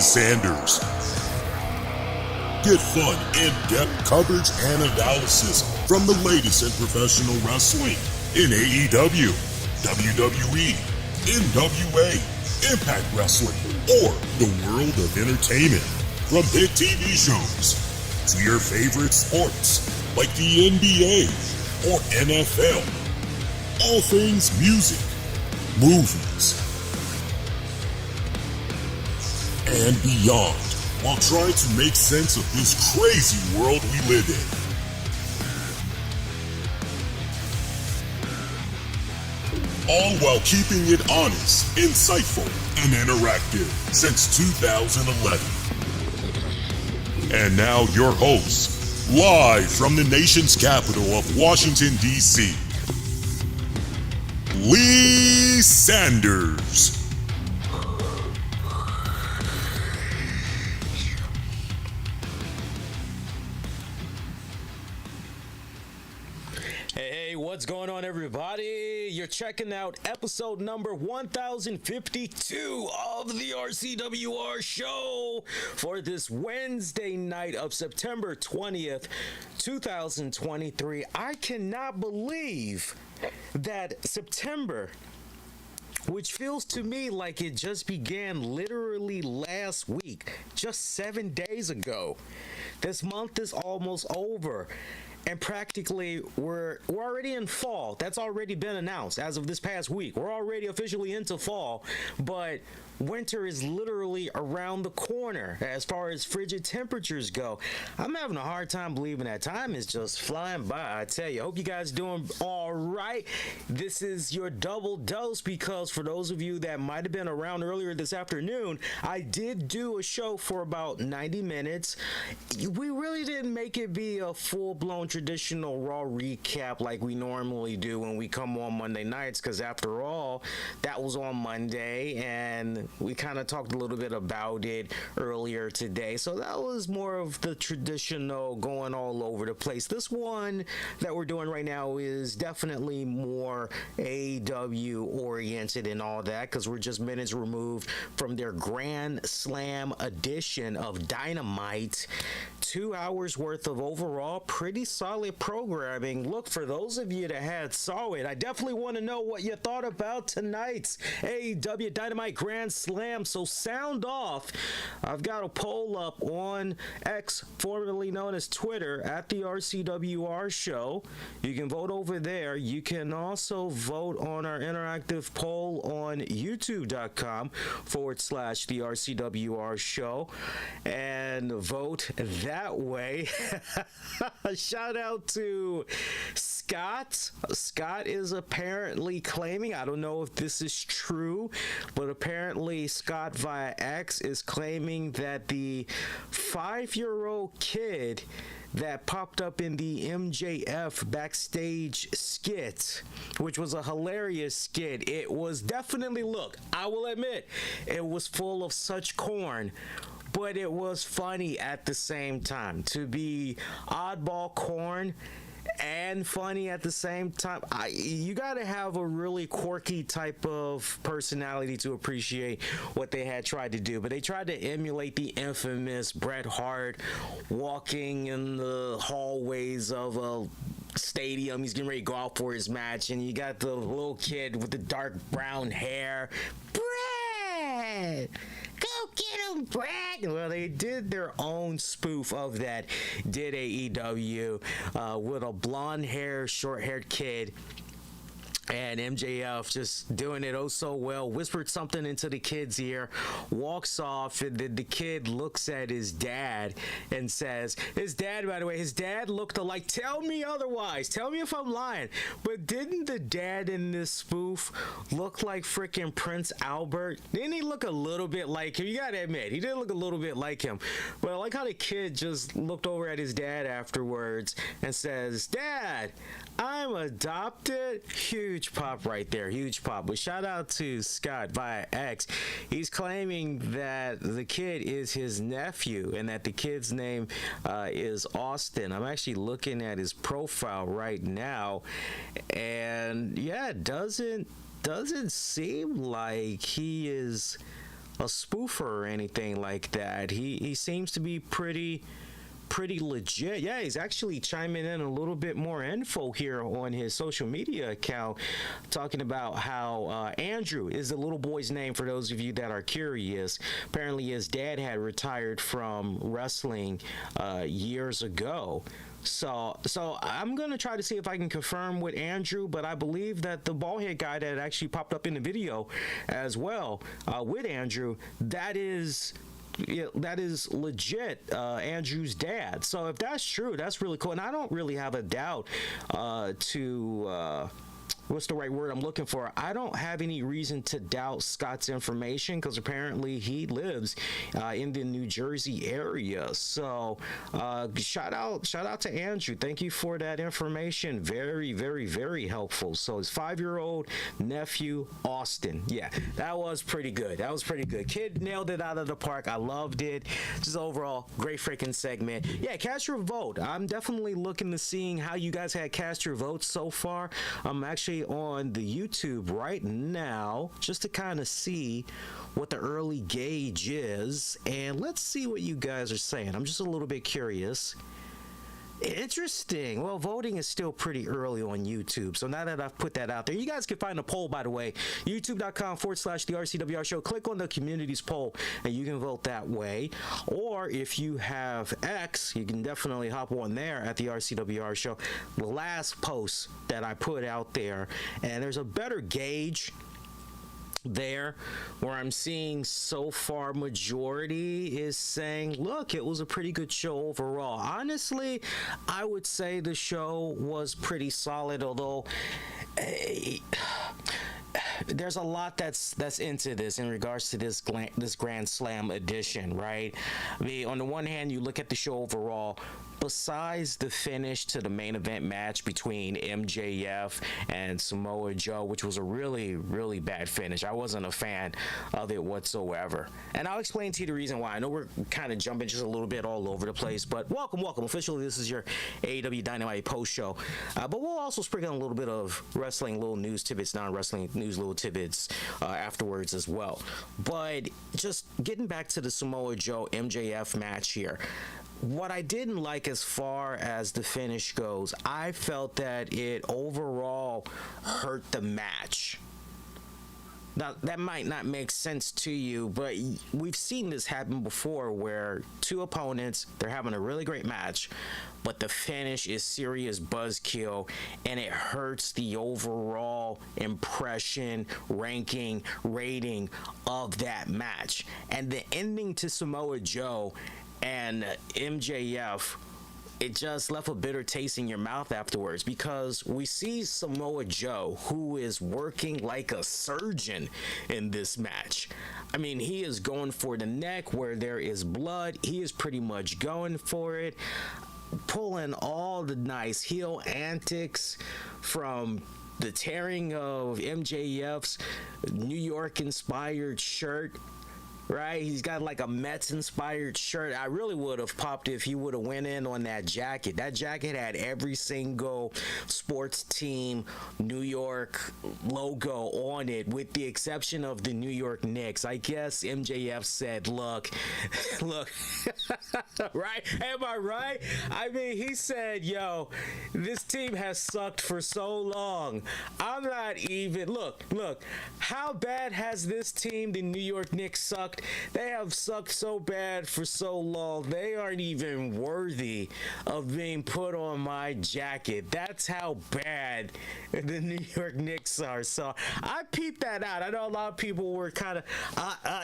Sanders. Get fun, in-depth coverage and analysis from the latest in professional wrestling in AEW, WWE, NWA, Impact Wrestling, or the world of entertainment. From hit TV shows to your favorite sports like the NBA or NFL. All things music, movies, and beyond, while trying to make sense of this crazy world we live in. All while keeping it honest, insightful, and interactive since 2011. And now your host, live from the nation's capital of Washington, D.C., Lee Sanders. What's going on, everybody? You're checking out episode number 1052 of the RCWR show for this Wednesday night of September 20th, 2023. I cannot believe that September, which feels to me like it just began literally last week, just 7 days ago. This month is almost over. And practically, we're already in fall. That's already been announced as of this past week. We're already officially into fall, but winter is literally around the corner as far as frigid temperatures go. I'm having a hard time believing that time is just flying by. I tell you, I hope you guys doing all right. This is your double dose because for those of you that might have been around earlier this afternoon, I did do a show for about 90 minutes. We really didn't make it be a full-blown traditional Raw recap like we normally do when we come on Monday nights, because after all, that was on Monday and we kind of talked a little bit about it earlier today. So that was more of the traditional going all over the place. This one that we're doing right now is definitely more AEW oriented and all that, because we're just minutes removed from their Grand Slam edition of Dynamite. 2 hours worth of overall pretty solid programming. Look, for those of you that saw it, I definitely want to know what you thought about tonight's AEW Dynamite Grand Slam. So sound off. I've got a poll up on X, formerly known as Twitter, at the RCWR show. You can vote over there. You can also vote on our interactive poll on youtube.com/the RCWR show and vote that way. Shout out to Scott. Scott is apparently claiming, I don't know if this is true, but apparently Scott via X is claiming that the 5-year-old kid that popped up in the MJF backstage skit, which was a hilarious skit. It was definitely, look, I will admit, it was full of such corn, but it was funny at the same time. To be oddball corn and funny at the same time, you got to have a really quirky type of personality to appreciate what they had tried to do. But they tried to emulate the infamous Bret Hart walking in the hallways of a stadium. He's getting ready to go out for his match, and you got the little kid with the dark brown hair. Bret! Go get him, Brad! Well, they did their own spoof of that, did AEW, with a blonde-haired, short-haired kid. And MJF just doing it oh so well, whispered something into the kid's ear, walks off, and then the kid looks at his dad and says, his dad, by the way, his dad looked alike. Tell me otherwise. Tell me if I'm lying. But didn't the dad in this spoof look like freaking Prince Albert? Didn't he look a little bit like him? You gotta admit, he did look a little bit like him. But I like how the kid just looked over at his dad afterwards and says, Dad, I'm adopted. Huge pop right there, huge pop. But shout out to Scott via X. He's claiming that the kid is his nephew and that the kid's name is Austin. I'm actually looking at his profile right now, and yeah, it doesn't seem like he is spoofer or anything like that. He seems to be pretty legit. Yeah, he's actually chiming in a little bit more info here on his social media account, talking about how Andrew is the little boy's name, for those of you that are curious. Apparently his dad had retired from wrestling years ago. So I'm going to try to see if I can confirm with Andrew, but I believe that the baldhead guy that actually popped up in the video as well with Andrew, that is legit Andrew's dad. So if that's true, that's really cool. And I don't really have a doubt what's the right word I'm looking for? I don't have any reason to doubt Scott's information, because apparently he lives in the New Jersey area. So shout out to Andrew. Thank you for that information. Very, very, very helpful. So his 5-year-old nephew, Austin. Yeah, that was pretty good. Kid nailed it out of the park. I loved it. Just overall, great freaking segment. Yeah, cast your vote. I'm definitely looking to seeing how you guys had cast your votes so far. I'm actually on the YouTube right now just to kind of see what the early gauge is, and let's see what you guys are saying. I'm just a little bit curious. Interesting. Well, voting is still pretty early on YouTube. So now that I've put that out there, you guys can find a poll, by the way, youtube.com/the RCWR show. Click on the communities poll and you can vote that way. Or if you have X, you can definitely hop on there at the RCWR show. The last post that I put out there, and there's a better gauge there where I'm seeing so far majority is saying, look, it was a pretty good show overall. Honestly, I would say the show was pretty solid, although there's a lot that's into this in regards to this Grand Slam edition, right? I mean, on the one hand, you look at the show overall, besides the finish to the main event match between MJF and Samoa Joe, which was a really, really bad finish. I wasn't a fan of it whatsoever. And I'll explain to you the reason why. I know we're kind of jumping just a little bit all over the place, but welcome. Officially, this is your AEW Dynamite post show. But we'll also sprinkle in a little bit of wrestling, little news tidbits, non-wrestling news, little tidbits afterwards as well. But just getting back to the Samoa Joe MJF match here. What I didn't like as far as the finish goes, I felt that it overall hurt the match. Now, that might not make sense to you, but we've seen this happen before where two opponents, they're having a really great match, but the finish is serious buzzkill, and it hurts the overall impression, ranking, rating of that match. And the ending to Samoa Joe and MJF, it just left a bitter taste in your mouth afterwards, because we see Samoa Joe, who is working like a surgeon in this match. I mean, he is going for the neck where there is blood. He is pretty much going for it, pulling all the nice heel antics, from the tearing of MJF's New York inspired shirt. Right, he's got like a Mets-inspired shirt. I really would have popped if he would have went in on that jacket. That jacket had every single sports team New York logo on it, with the exception of the New York Knicks. I guess MJF said, look, right? Am I right? I mean, he said, yo, this team has sucked for so long. I'm not even, look, how bad has this team, the New York Knicks, sucked? They have sucked so bad for so long, they aren't even worthy of being put on my jacket. That's how bad the New York Knicks are. So I peeped that out. I know a lot of people were kind of,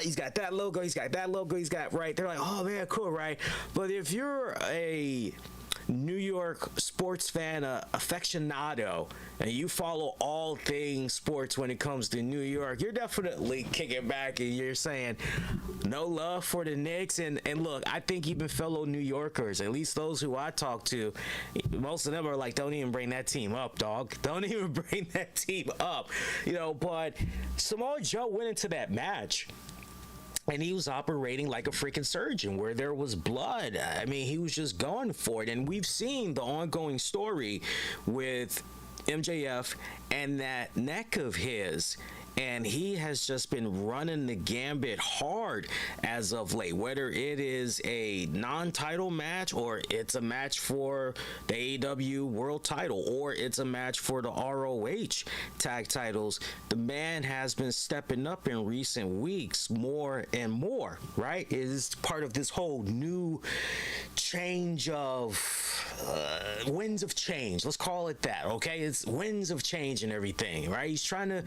he's got that logo, he's got, right? They're like, oh man, cool, right? But if you're a New York sports fan, aficionado, and you follow all things sports when it comes to New York, you're definitely kicking back and you're saying no love for the Knicks. And look, I think even fellow New Yorkers, at least those who I talk to, most of them are like, don't even bring that team up, dog. Don't even bring that team up. But Samoa Joe went into that match and he was operating like a freaking surgeon where there was blood. I mean, he was just going for it. And we've seen the ongoing story with MJF and that neck of his. and he has just been running the gambit hard as of late, whether it is a non-title match or it's a match for the AEW World title or it's a match for the ROH tag titles. The man has been stepping up in recent weeks more and more, right? It is part of this whole new change of winds of change. Let's call it that, okay? It's winds of change and everything, right? He's trying to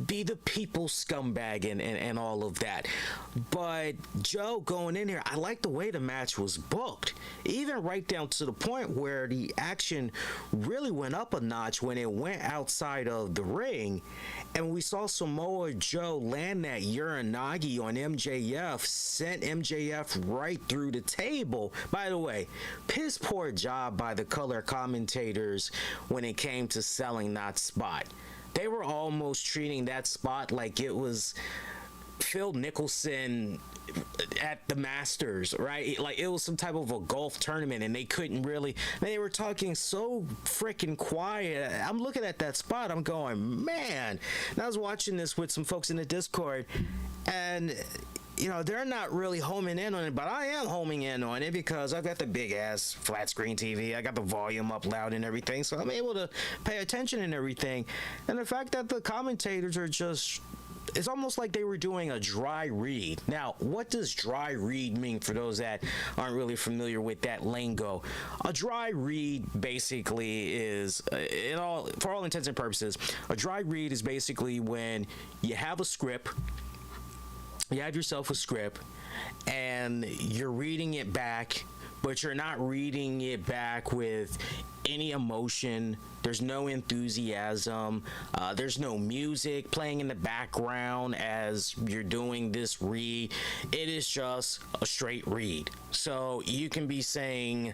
be the people's scumbag and all of that. But Joe going in here, I like the way the match was booked, even right down to the point where the action really went up a notch when it went outside of the ring, and we saw Samoa Joe land that Uranagi on MJF, sent MJF right through the table. By the way, piss poor job by the color commentators when it came to selling that spot. They were almost treating that spot like it was Phil Nicholson at the Masters, right? Like it was some type of a golf tournament, and they couldn't really. They were talking so freaking quiet. I'm looking at that spot, I'm going, man. And I was watching this with some folks in the Discord, and you know, they're not really homing in on it, but I am homing in on it because I've got the big ass flat screen TV. I got the volume up loud and everything, so I'm able to pay attention and everything. And the fact that the commentators are just, it's almost like they were doing a dry read. Now, what does dry read mean for those that aren't really familiar with that lingo? A dry read basically is, for all intents and purposes, a dry read is basically when you have a script, you have yourself a script, and you're reading it back, but you're not reading it back with any emotion. There's no enthusiasm. There's no music playing in the background as you're doing this read. It is just a straight read. So you can be saying,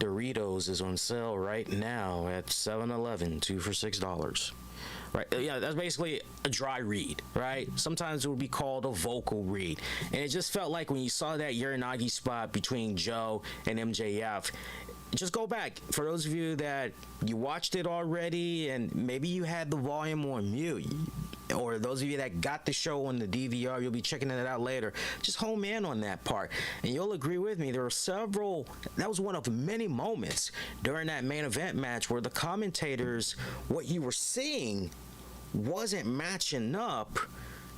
Doritos is on sale right now at 7-Eleven, 2 for $6. Right, yeah, that's basically a dry read, right? Sometimes it would be called a vocal read. And it just felt like when you saw that Uranagi spot between Joe and MJF, just go back. For those of you that you watched it already and maybe you had the volume on mute, or those of you that got the show on the DVR, you'll be checking it out later, just home in on that part. And you'll agree with me, there were several, that was one of many moments during that main event match where the commentators, what you were seeing wasn't matching up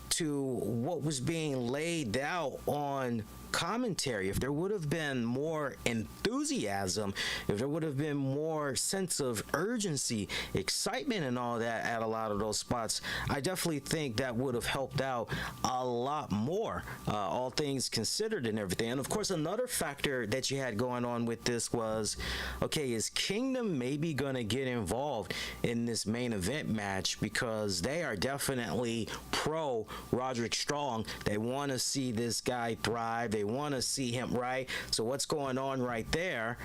to what was being laid out on commentary. If there would have been more enthusiasm, if there would have been more sense of urgency, excitement and all that at a lot of those spots, I definitely think that would have helped out a lot more, all things considered and everything. And of course, another factor that you had going on with this was, okay, is Kingdom maybe gonna get involved in this main event match, because they are definitely pro Roderick Strong. They want to see this guy thrive. They want to see him, right? So what's going on right there,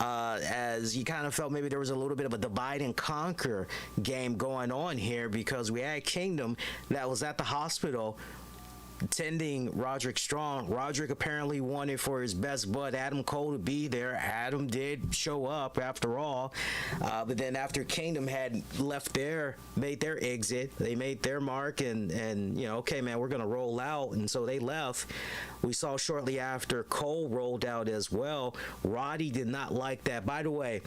as you kind of felt maybe there was a little bit of a divide and conquer game going on here, because we had Kingdom that was at the hospital attending Roderick Strong. Roderick apparently wanted for his best bud Adam Cole to be there. Adam did show up after all, but then after Kingdom had made their exit, they made their mark, and you know, okay man, we're gonna roll out, and so they left. We saw shortly after Cole rolled out as well. Roddy did not like that. By the way,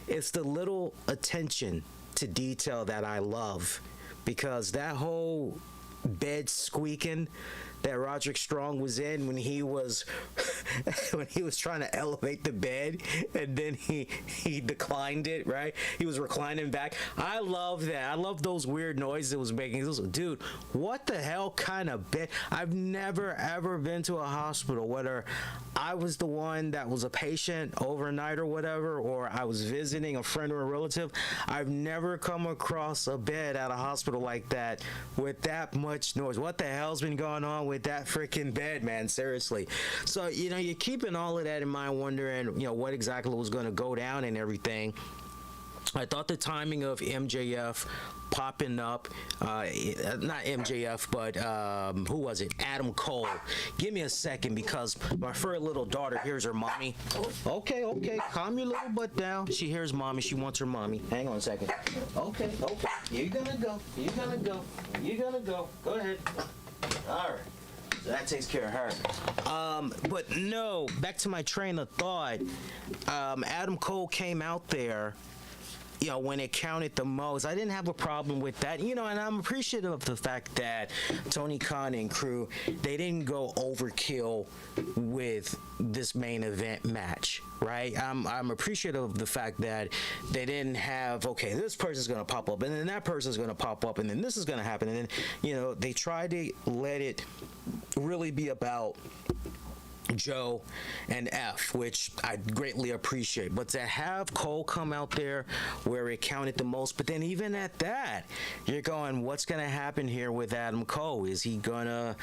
it's the little attention to detail that I love, because that whole bed squeaking that Roderick Strong was in when he was trying to elevate the bed, and then he declined it, right? He was reclining back. I love that. I love those weird noises it was making. Dude, what the hell kind of bed? I've never ever been to a hospital, whether I was the one that was a patient overnight or whatever, or I was visiting a friend or a relative. I've never come across a bed at a hospital like that with that much noise. What the hell's been going on with that freaking bed, man? Seriously. So, you know, you're keeping all of that in mind, wondering, you know, what exactly was going to go down and everything. I thought the timing of MJF popping up, not MJF, but who was it? Adam Cole. Give me a second because my furry little daughter hears her mommy. Okay, calm your little butt down. She hears mommy. She wants her mommy. Hang on a second. Okay. You're gonna go. Go ahead. All right. So that takes care of her. But no, back to my train of thought. Adam Cole came out there, when it counted the most. I didn't have a problem with that, and I'm appreciative of the fact that Tony Khan and crew, they didn't go overkill with this main event match, right? I'm appreciative of the fact that they didn't have, okay, this person's going to pop up, and then that person's going to pop up, and then this is going to happen, and then, they tried to let it really be about Joe and F, which I greatly appreciate. But to have Cole come out there where it counted the most, but then even at that, you're going, what's going to happen here with Adam Cole? Is he going to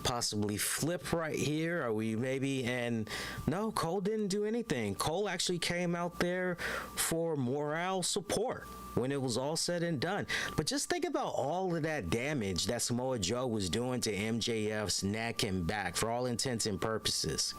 possibly flip right here? Are we maybe? And no, Cole didn't do anything. Cole actually came out there for morale support when it was all said and done. But just think about all of that damage that Samoa Joe was doing to MJF's neck and back for all intents and purposes.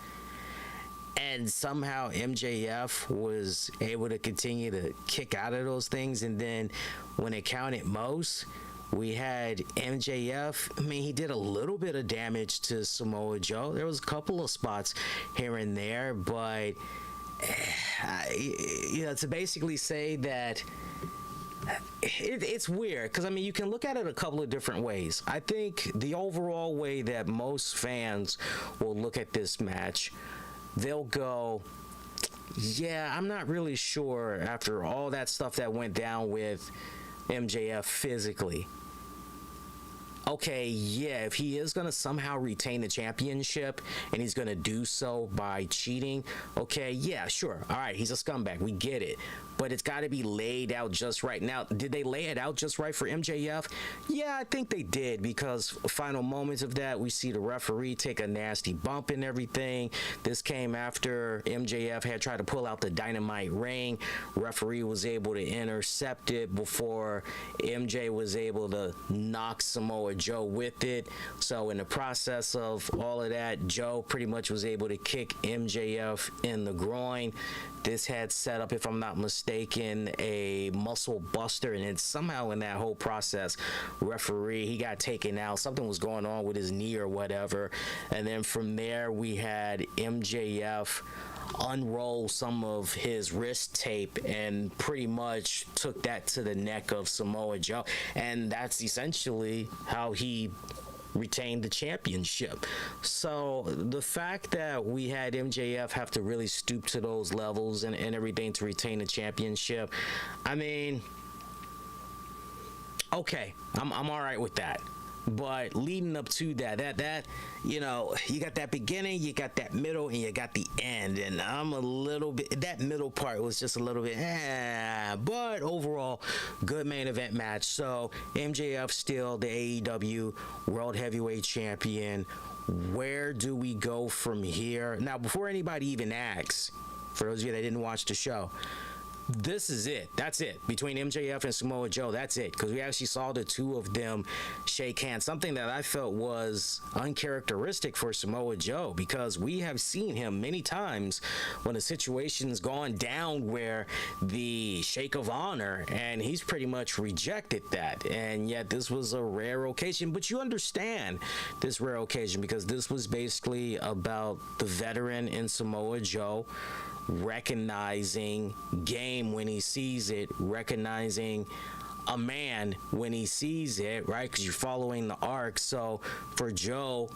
And somehow MJF was able to continue to kick out of those things. And then when it counted most, we had MJF. I mean, he did a little bit of damage to Samoa Joe. There was a couple of spots here and there, but to basically say that it's weird, because you can look at it a couple of different ways. I think the overall way that most fans will look at this match, they'll go, yeah, I'm not really sure after all that stuff that went down with MJF physically. Okay, yeah, if he is going to somehow retain the championship and he's going to do so by cheating, okay, yeah, sure. All right, he's a scumbag. We get it. But it's got to be laid out just right. Now, did they lay it out just right for MJF? Yeah, I think they did, because final moments of that, we see the referee take a nasty bump and everything. This came after MJF had tried to pull out the Dynamite ring. Referee was able to intercept it before MJ was able to knock Samoa Joe with it. So in the process of all of that, Joe pretty much was able to kick MJF in the groin. This had set up, if I'm not mistaken, a muscle buster, and then somehow in that whole process, referee, he got taken out. Something was going on with his knee or whatever. And then from there, we had MJF unroll some of his wrist tape and pretty much took that to the neck of Samoa Joe. And that's essentially how he retained the championship. So the fact that we had MJF have to really stoop to those levels and everything to retain the championship, okay, I'm all right with that. But leading up to that, you got that beginning, you got that middle, and you got the end. And I'm a little bit, that middle part was just a little bit, but overall, good main event match. So MJF still the AEW World Heavyweight Champion. Where do we go from here? Now, before anybody even asks, for those of you that didn't watch the show, this is it. That's it. Between MJF and Samoa Joe, that's it. Because we actually saw the two of them shake hands. Something that I felt was uncharacteristic for Samoa Joe, because we have seen him many times when a situation's gone down where the shake of honor, and he's pretty much rejected that. And yet this was a rare occasion. But you understand this rare occasion, because this was basically about the veteran in Samoa Joe recognizing game when he sees it, recognizing a man when he sees it, right? Because you're following the arc. So for Joe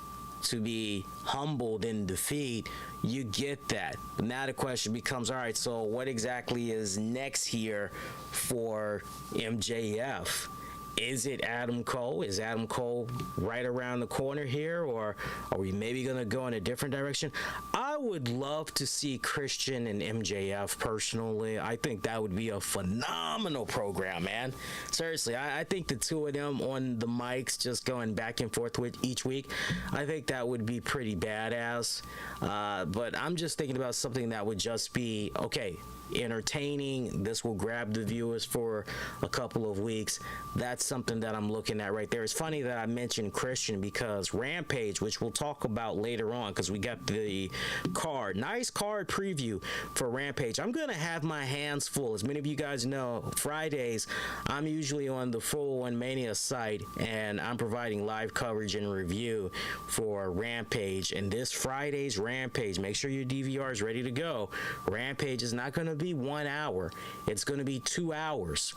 to be humbled in defeat, you get that. But now the question becomes, all right, so what exactly is next here for MJF? Is it Adam Cole? Is Adam Cole right around the corner here, or are we maybe going to go in a different direction? I would love to see Christian and MJF personally. I think that would be a phenomenal program, man. Seriously, I think the two of them on the mics just going back and forth with each week, I think that would be pretty badass. But I'm just thinking about something that would just be, okay, entertaining. This will grab the viewers for a couple of weeks. That's something that I'm looking at right there. It's funny that I mentioned Christian because Rampage, which we'll talk about later on because we got the card, nice card preview for Rampage. I'm going to have my hands full. As many of you guys know, Fridays, I'm usually on the Full One Mania site and I'm providing live coverage and review for Rampage. And this Friday's Rampage, make sure your DVR is ready to go. Rampage is not going to be 1 hour. It's going to be 2 hours.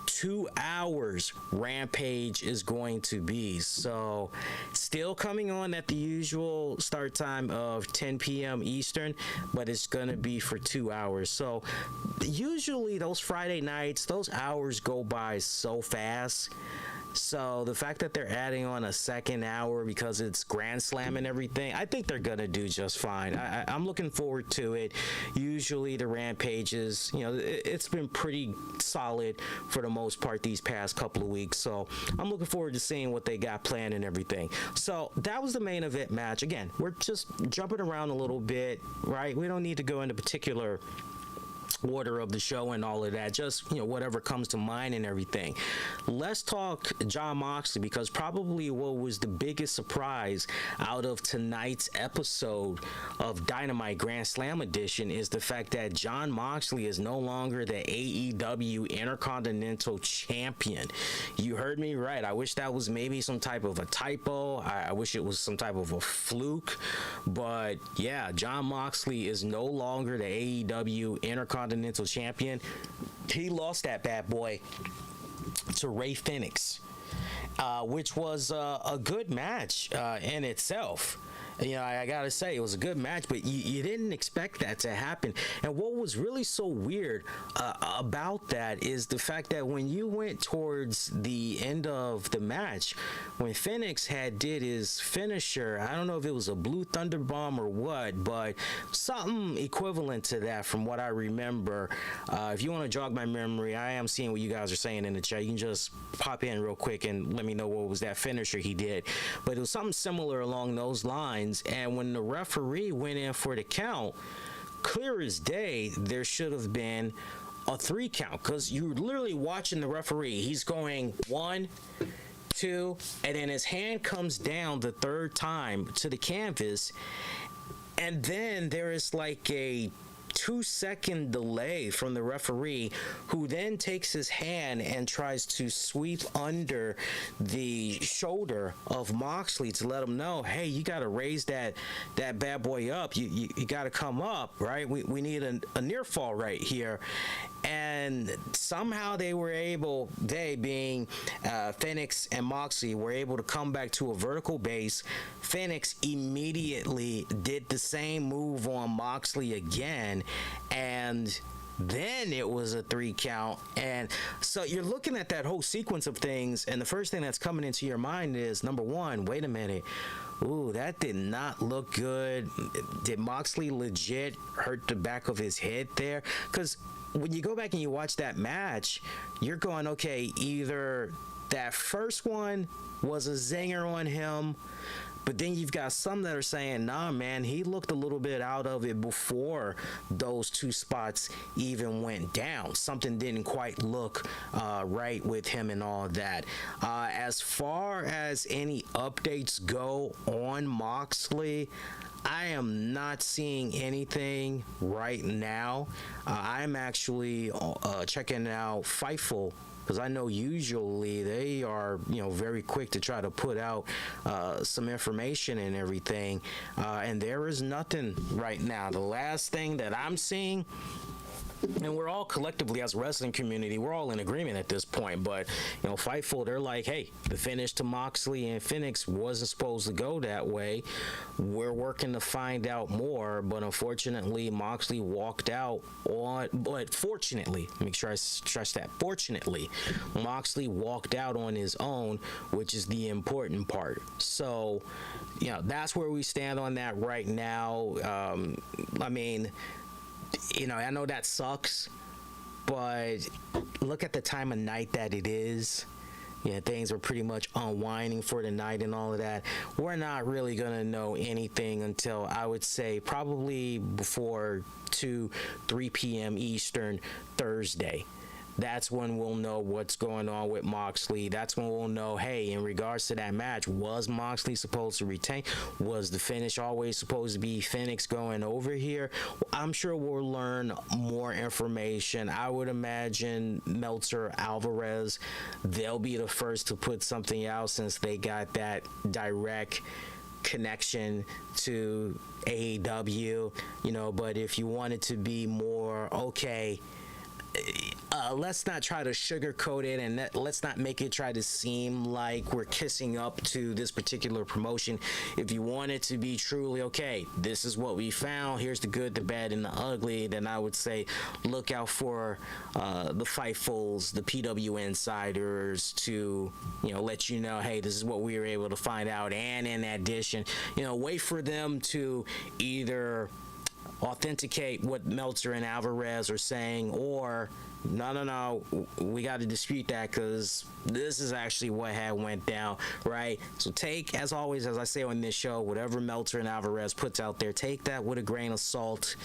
2 hours Rampage is going to be. So still coming on at the usual start time of 10 p.m. Eastern, but it's going to be for 2 hours. So usually those Friday nights, those hours go by so fast. So the fact that they're adding on a second hour because it's Grand Slam and everything, I think they're going to do just fine. I'm looking forward to it. Usually the Rampages, it's been pretty solid for the most part these past couple of weeks. So I'm looking forward to seeing what they got planned and everything. So that was the main event match. Again, we're just jumping around a little bit, right? We don't need to go into particular order of the show and all of that, just whatever comes to mind and everything. Let's talk Jon Moxley, because probably what was the biggest surprise out of tonight's episode of Dynamite Grand Slam edition is the fact that Jon Moxley is no longer the AEW Intercontinental Champion. You heard me right. I wish that was maybe some type of a typo. I wish it was some type of a fluke, but yeah, Jon Moxley is no longer the AEW Intercontinental Champion. He lost that bad boy to Rey Fenix, which was a good match in itself. I gotta say, it was a good match, but you didn't expect that to happen. And what was really so weird about that is the fact that when you went towards the end of the match, when Phoenix did his finisher, I don't know if it was a Blue Thunder Bomb or what, but something equivalent to that from what I remember. If you want to jog my memory, I am seeing what you guys are saying in the chat. You can just pop in real quick and let me know what was that finisher he did. But it was something similar along those lines. And when the referee went in for the count, clear as day, there should have been a 3 count, because you're literally watching the referee. He's going 1, 2, and then his hand comes down the third time to the canvas, and then there is like a 2-second delay from the referee, who then takes his hand and tries to sweep under the shoulder of Moxley to let him know, hey, you got to raise that bad boy up. You got to come up, right? We need a near fall right here. And somehow they being Phoenix and Moxley, were able to come back to a vertical base. Phoenix immediately did the same move on Moxley again, and then it was a 3 count. And so you're looking at that whole sequence of things, and the first thing that's coming into your mind is, number one, wait a minute. Ooh, that did not look good. Did Moxley legit hurt the back of his head there? Because when you go back and you watch that match, you're going, okay, either that first one was a zinger on him, but then you've got some that are saying, nah, man, he looked a little bit out of it before those 2 spots even went down. Something didn't quite look right with him and all that. As far as any updates go on Moxley, I am not seeing anything right now. I'm actually checking out Fightful, because I know usually they are, very quick to try to put out some information and everything. And there is nothing right now. The last thing that I'm seeing, and we're all collectively as a wrestling community, we're all in agreement at this point, but Fightful, they're like, hey, the finish to Moxley and Phoenix wasn't supposed to go that way. We're working to find out more, but unfortunately Moxley walked out on, but fortunately, make sure I stress that, fortunately, Moxley walked out on his own, which is the important part. So that's where we stand on that right now. I know that sucks, but look at the time of night that it is. things are pretty much unwinding for the night and all of that. We're not really going to know anything until, I would say, probably before 3 p.m. Eastern Thursday. That's when we'll know what's going on with Moxley. That's when we'll know, hey, in regards to that match, was Moxley supposed to retain? Was the finish always supposed to be Phoenix going over here? I'm sure we'll learn more information. I would imagine Meltzer, Alvarez, they'll be the first to put something out since they got that direct connection to AEW, but if you wanted to be more, okay, let's not try to sugarcoat it, and let's not make it try to seem like we're kissing up to this particular promotion. If you want it to be truly, okay, this is what we found, here's the good, the bad, and the ugly, then I would say look out for the Fightfuls, the PW Insiders to, let you know, hey, this is what we were able to find out. And in addition, wait for them to either authenticate what Meltzer and Alvarez are saying, or no, we got to dispute that because this is actually what had went down, right? So take, as always, as I say on this show, whatever Meltzer and Alvarez puts out there, take that with a grain of salt,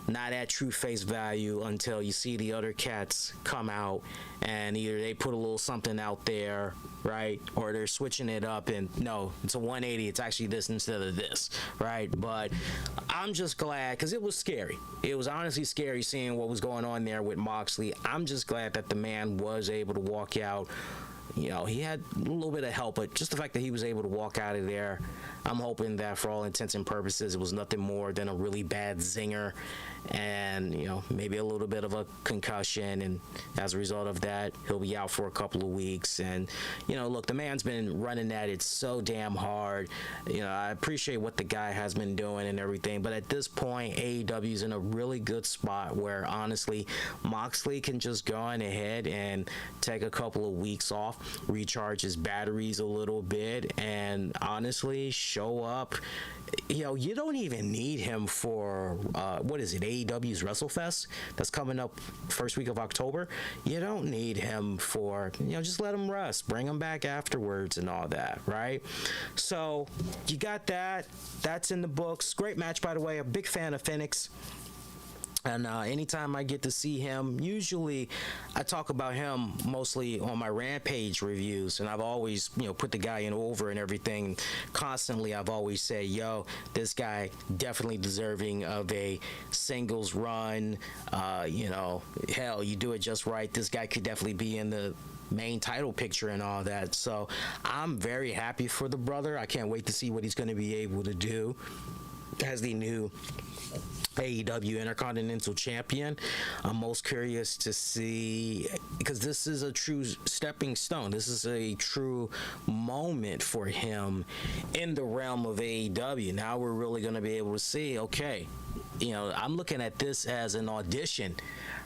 not at true face value until you see the other cats come out and either they put a little something out there, right, or they're switching it up and no, it's a 180, it's actually this instead of this, right? But I'm just glad, because it was scary. It was honestly scary seeing what was going on there with Moxley. I'm just glad that the man was able to walk out. He had a little bit of help, but just the fact that he was able to walk out of there, I'm hoping that for all intents and purposes, it was nothing more than a really bad zinger and, maybe a little bit of a concussion. And as a result of that, he'll be out for a couple of weeks. And, look, the man's been running at it so damn hard. I appreciate what the guy has been doing and everything. But at this point, AEW's in a really good spot where, honestly, Moxley can just go on ahead and take a couple of weeks off, recharge his batteries a little bit, and honestly show up. You don't even need him for what is it, AEW's WrestleFest that's coming up first week of October. You don't need him for, just let him rest, bring him back afterwards and all that, right? So you got that's in the books. Great match, by the way. A big fan of Phoenix. And anytime I get to see him, usually I talk about him mostly on my Rampage reviews, and I've always, put the guy in over and everything. Constantly, I've always said, this guy definitely deserving of a singles run. Hell, you do it just right, this guy could definitely be in the main title picture and all that. So I'm very happy for the brother. I can't wait to see what he's going to be able to do as the new AEW Intercontinental Champion. I'm most curious to see, because this is a true stepping stone. This is a true moment for him in the realm of AEW. Now we're really going to be able to see, okay, I'm looking at this as an audition,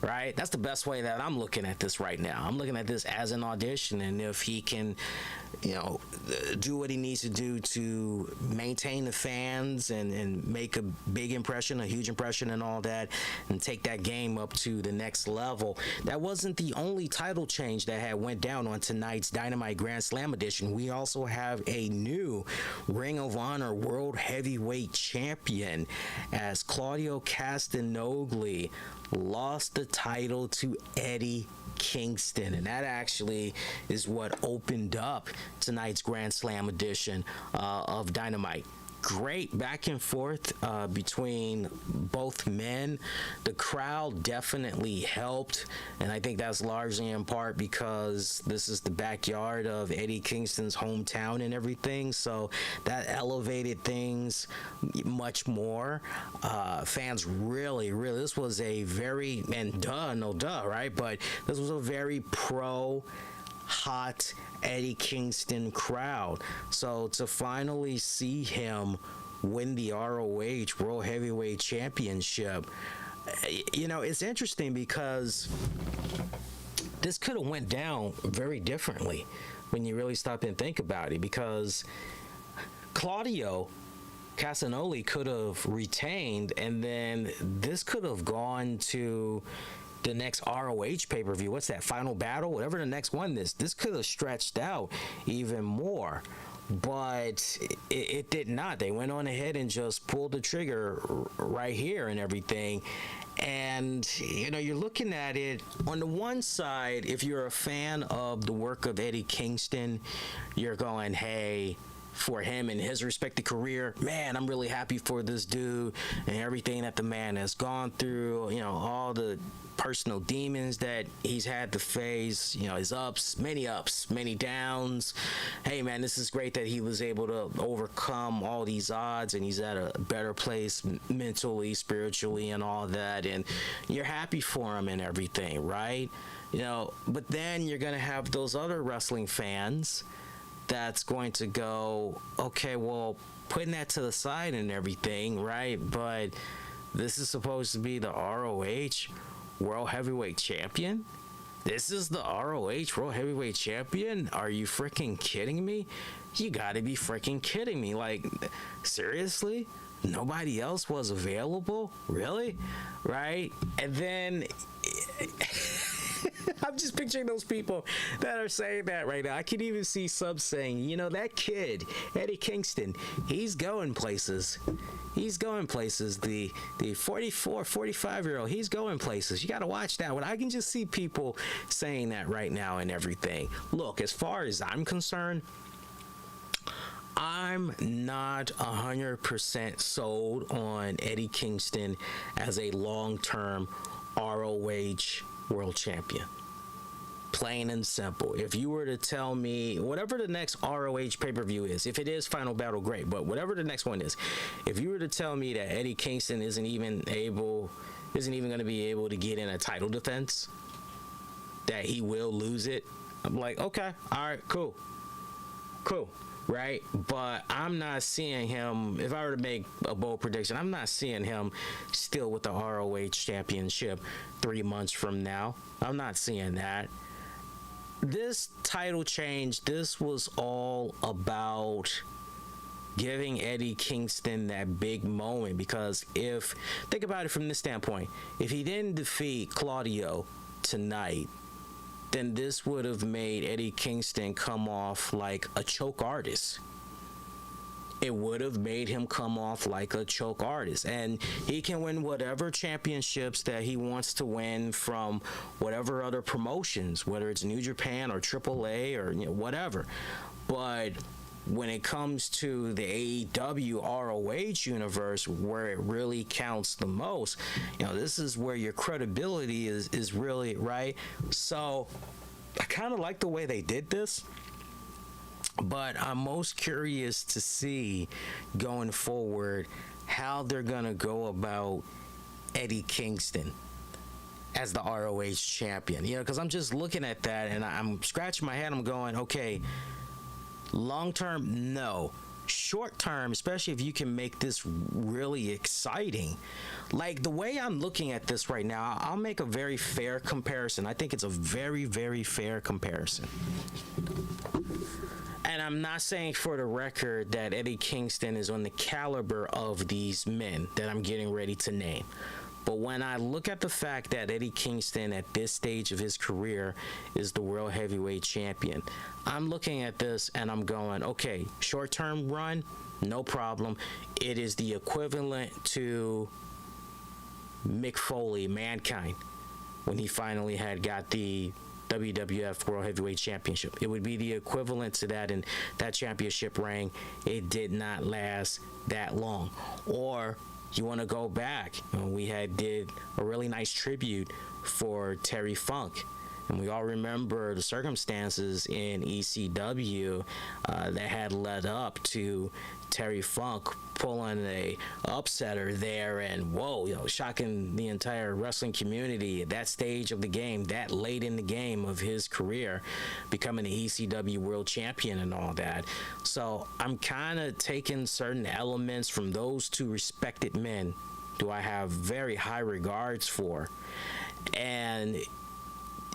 right? That's the best way that I'm looking at this right now. I'm looking at this as an audition, and if he can, do what he needs to do to maintain the fans and make a big impression, a huge impression and all that, and take that game up to the next level. That wasn't the only title change that had went down on tonight's Dynamite Grand Slam edition. We also have a new Ring of Honor World Heavyweight Champion, as Claudio Castagnoli lost the title to Eddie Kingston, and that actually is what opened up tonight's Grand Slam edition of Dynamite. Great back and forth between both men. The crowd definitely helped, and I think that's largely in part because this is the backyard of Eddie Kingston's hometown and everything, so that elevated things much more. Fans really, this was a very, and right? But this was a very hot Eddie Kingston crowd. So to finally see him win the ROH World Heavyweight Championship, it's interesting because this could have went down very differently when you really stop and think about it, because Claudio Castagnoli could have retained, and then this could have gone to the next ROH pay-per-view. What's that? Final Battle? Whatever the next one is. This could have stretched out even more. But it did not. They went on ahead and just pulled the trigger right here and everything. And, you're looking at it on the one side, if you're a fan of the work of Eddie Kingston, you're going, hey, for him and his respected career, man, I'm really happy for this dude and everything that the man has gone through, all the personal demons that he's had to face, his ups, many downs. Hey, man, this is great that he was able to overcome all these odds and he's at a better place mentally, spiritually, and all that. And you're happy for him and everything, right? But then you're going to have those other wrestling fans that's going to go, okay, well, putting that to the side and everything, right? But this is supposed to be the ROH World Heavyweight Champion? This is the ROH World Heavyweight Champion? Are you freaking kidding me? You gotta be freaking kidding me. Like, seriously? Nobody else was available? Really? Right? And then I'm just picturing those people that are saying that right now. I can even see subs saying, that kid, Eddie Kingston, he's going places. He's going places. The 44, 45-year-old, he's going places. You got to watch that one. I can just see people saying that right now and everything. Look, as far as I'm concerned, I'm not 100% sold on Eddie Kingston as a long-term ROH World Champion. Plain and simple. If you were to tell me whatever the next ROH pay-per-view is, if it is Final Battle, great, but whatever the next one is, if you were to tell me that Eddie Kingston isn't even going to be able to get in a title defense, that he will lose it, I'm like, okay, all right, cool, right? But I'm not seeing him, if I were to make a bold prediction, I'm not seeing him still with the ROH championship 3 months from now. I'm not seeing that. This title change, this was all about giving Eddie Kingston that big moment, because think about it from this standpoint, if he didn't defeat Claudio tonight, then this would have made Eddie Kingston come off like a choke artist. It would have made him come off like a choke artist. And he can win whatever championships that he wants to win from whatever other promotions, whether it's New Japan or AAA or whatever. But when it comes to the AEW ROH universe, where it really counts the most, this is where your credibility is really, right? So I kind of like the way they did this, but I'm most curious to see going forward how they're going to go about Eddie Kingston as the ROH champion. Because I'm just looking at that and I'm scratching my head. I'm going, okay, long term, no. Short term, especially if you can make this really exciting. Like the way I'm looking at this right now, I'll make a very fair comparison. I think it's a very, very fair comparison. And I'm not saying for the record that Eddie Kingston is on the caliber of these men that I'm getting ready to name. But when I look at the fact that Eddie Kingston at this stage of his career is the World Heavyweight Champion, I'm looking at this and I'm going, okay, short-term run, no problem. It is the equivalent to Mick Foley, Mankind, when he finally had got the WWF World Heavyweight Championship. It would be the equivalent to that, and that championship reign, it did not last that long. Or you want to go back, we did a really nice tribute for Terry Funk, and we all remember the circumstances in ECW that had led up to Terry Funk pulling a upsetter there, and shocking the entire wrestling community at that stage of the game, that late in the game of his career, becoming the ECW World Champion and all that. So I'm kind of taking certain elements from those two respected men who I have very high regards for. And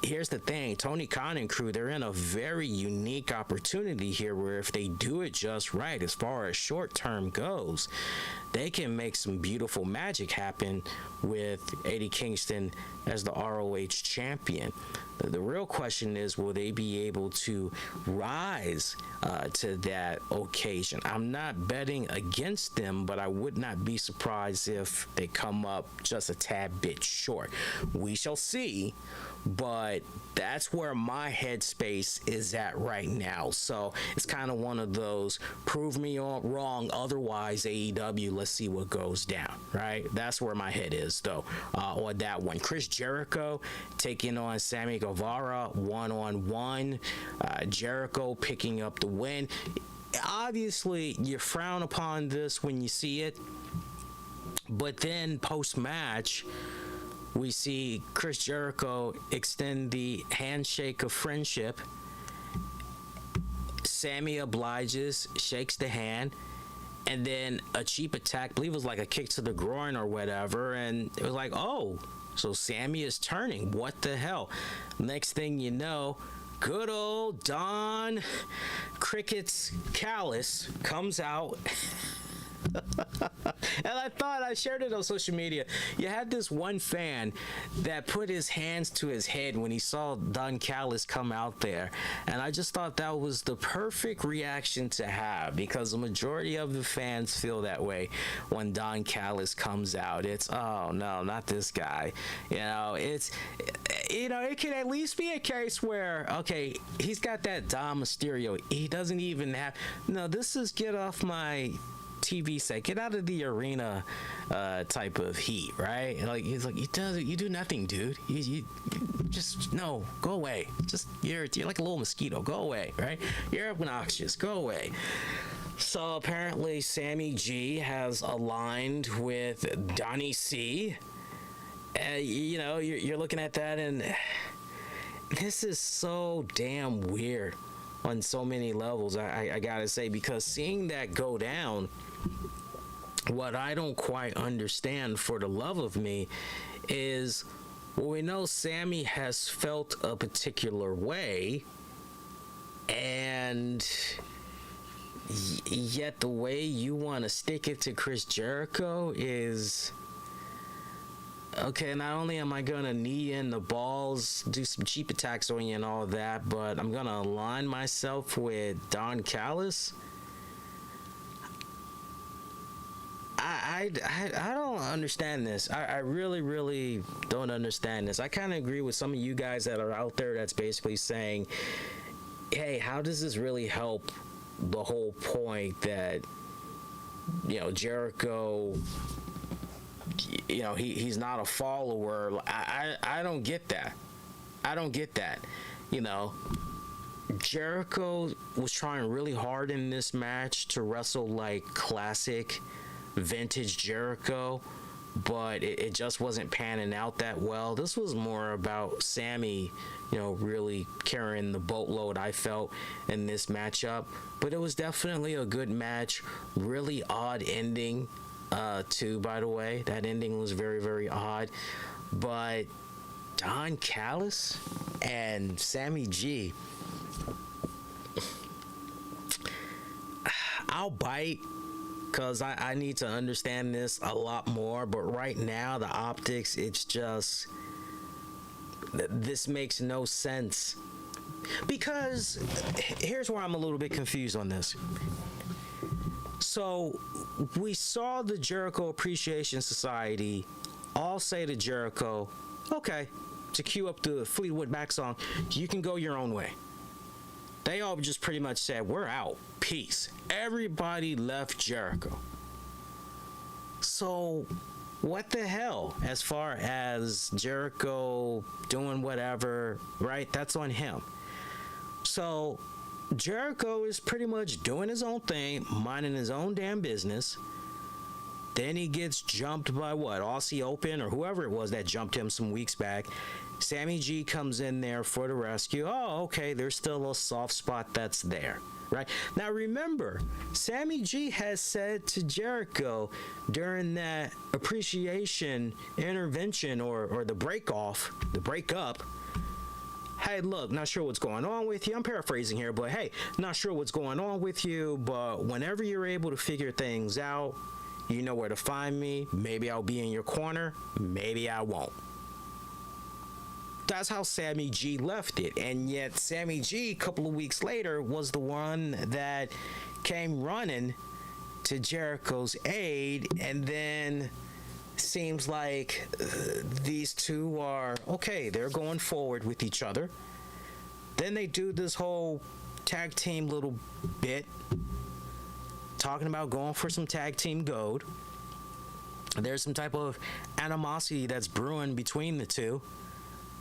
here's the thing, Tony Khan and crew, they're in a very unique opportunity here where if they do it just right, as far as short term goes, they can make some beautiful magic happen with Eddie Kingston as the ROH champion. The real question is, will they be able to rise to that occasion? I'm not betting against them, but I would not be surprised if they come up just a tad bit short. We shall see, but that's where my headspace is at right now. So it's kind of one of those, prove me wrong, otherwise AEW, let's see what goes down, right? That's where my head is, though, on that one. Chris Jericho taking on Sammy Guevara one-on-one. Jericho picking up the win. Obviously, you frown upon this when you see it, but then post-match, we see Chris Jericho extend the handshake of friendship. Sammy obliges, shakes the hand, and then a cheap attack, I believe it was like a kick to the groin or whatever, and it was like, oh, so Sammy is turning. What the hell? Next thing you know, good old Don Cricket's Callis comes out. And I thought, I shared it on social media, you had this one fan that put his hands to his head when he saw Don Callis come out there, and I just thought that was the perfect reaction to have, because the majority of the fans feel that way when Don Callis comes out. It's, oh no, not this guy. It's, it can at least be a case where, okay, he's got that Dom Mysterio, he doesn't even have, no, this is get off my TV set, get out of the arena type of heat, right? Like, he's like, you do nothing, dude. You just, no, go away. Just, you're like a little mosquito, go away, right? You're obnoxious, go away. So apparently Sammy G has aligned with Donnie C. You're looking at that, and this is so damn weird on so many levels, I gotta say, because seeing that go down, what I don't quite understand, for the love of me, is, well, we know Sammy has felt a particular way, and yet the way you want to stick it to Chris Jericho is, okay, not only am I gonna knee in the balls, do some cheap attacks on you and all that, but I'm gonna align myself with Don Callis. I don't understand this. I really, really don't understand this. I kind of agree with some of you guys that are out there that's basically saying, hey, how does this really help the whole point that, Jericho, he's not a follower. I don't get that. I don't get that. Jericho was trying really hard in this match to wrestle like classic vintage Jericho, but it just wasn't panning out that well. This was more about Sammy, really carrying the boatload, I felt, in this matchup. But it was definitely a good match. Really odd ending, too, by the way. That ending was very, very odd. But Don Callis and Sammy G, I'll bite, because I need to understand this a lot more, but right now the optics, it's just, this makes no sense, because here's where I'm a little bit confused on this. So we saw the Jericho Appreciation Society all say to Jericho, okay, to cue up the Fleetwood Mac song, you can go your own way. They all just pretty much said, we're out. Peace. Everybody left Jericho. So, what the hell? As far as Jericho doing whatever, right? That's on him. So, Jericho is pretty much doing his own thing, minding his own damn business. Then he gets jumped by what? Aussie Open or whoever it was that jumped him some weeks back. Sammy G comes in there for the rescue. Oh, okay, there's still a soft spot that's there, right? Now remember, Sammy G has said to Jericho during that appreciation intervention or the breakup, hey, look, not sure what's going on with you. I'm paraphrasing here, but hey, not sure what's going on with you, but whenever you're able to figure things out, You know where to find me. Maybe I'll be in your corner. Maybe I won't. That's how Sammy G left it. And yet Sammy G, a couple of weeks later, was the one that came running to Jericho's aid. And then seems like these two are, okay, they're going forward with each other. Then they do this whole tag team little bit, talking about going for some tag team gold. There's some type of animosity that's brewing between the two.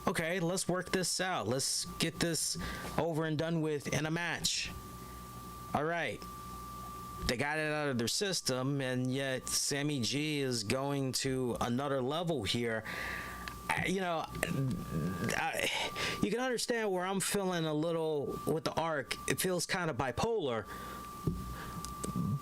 Okay, let's work this out. Let's get this over and done with in a match. All right. They got it out of their system, and yet Sammy G is going to another level here. You know, you can understand where I'm feeling a little with the arc. It feels kind of bipolar.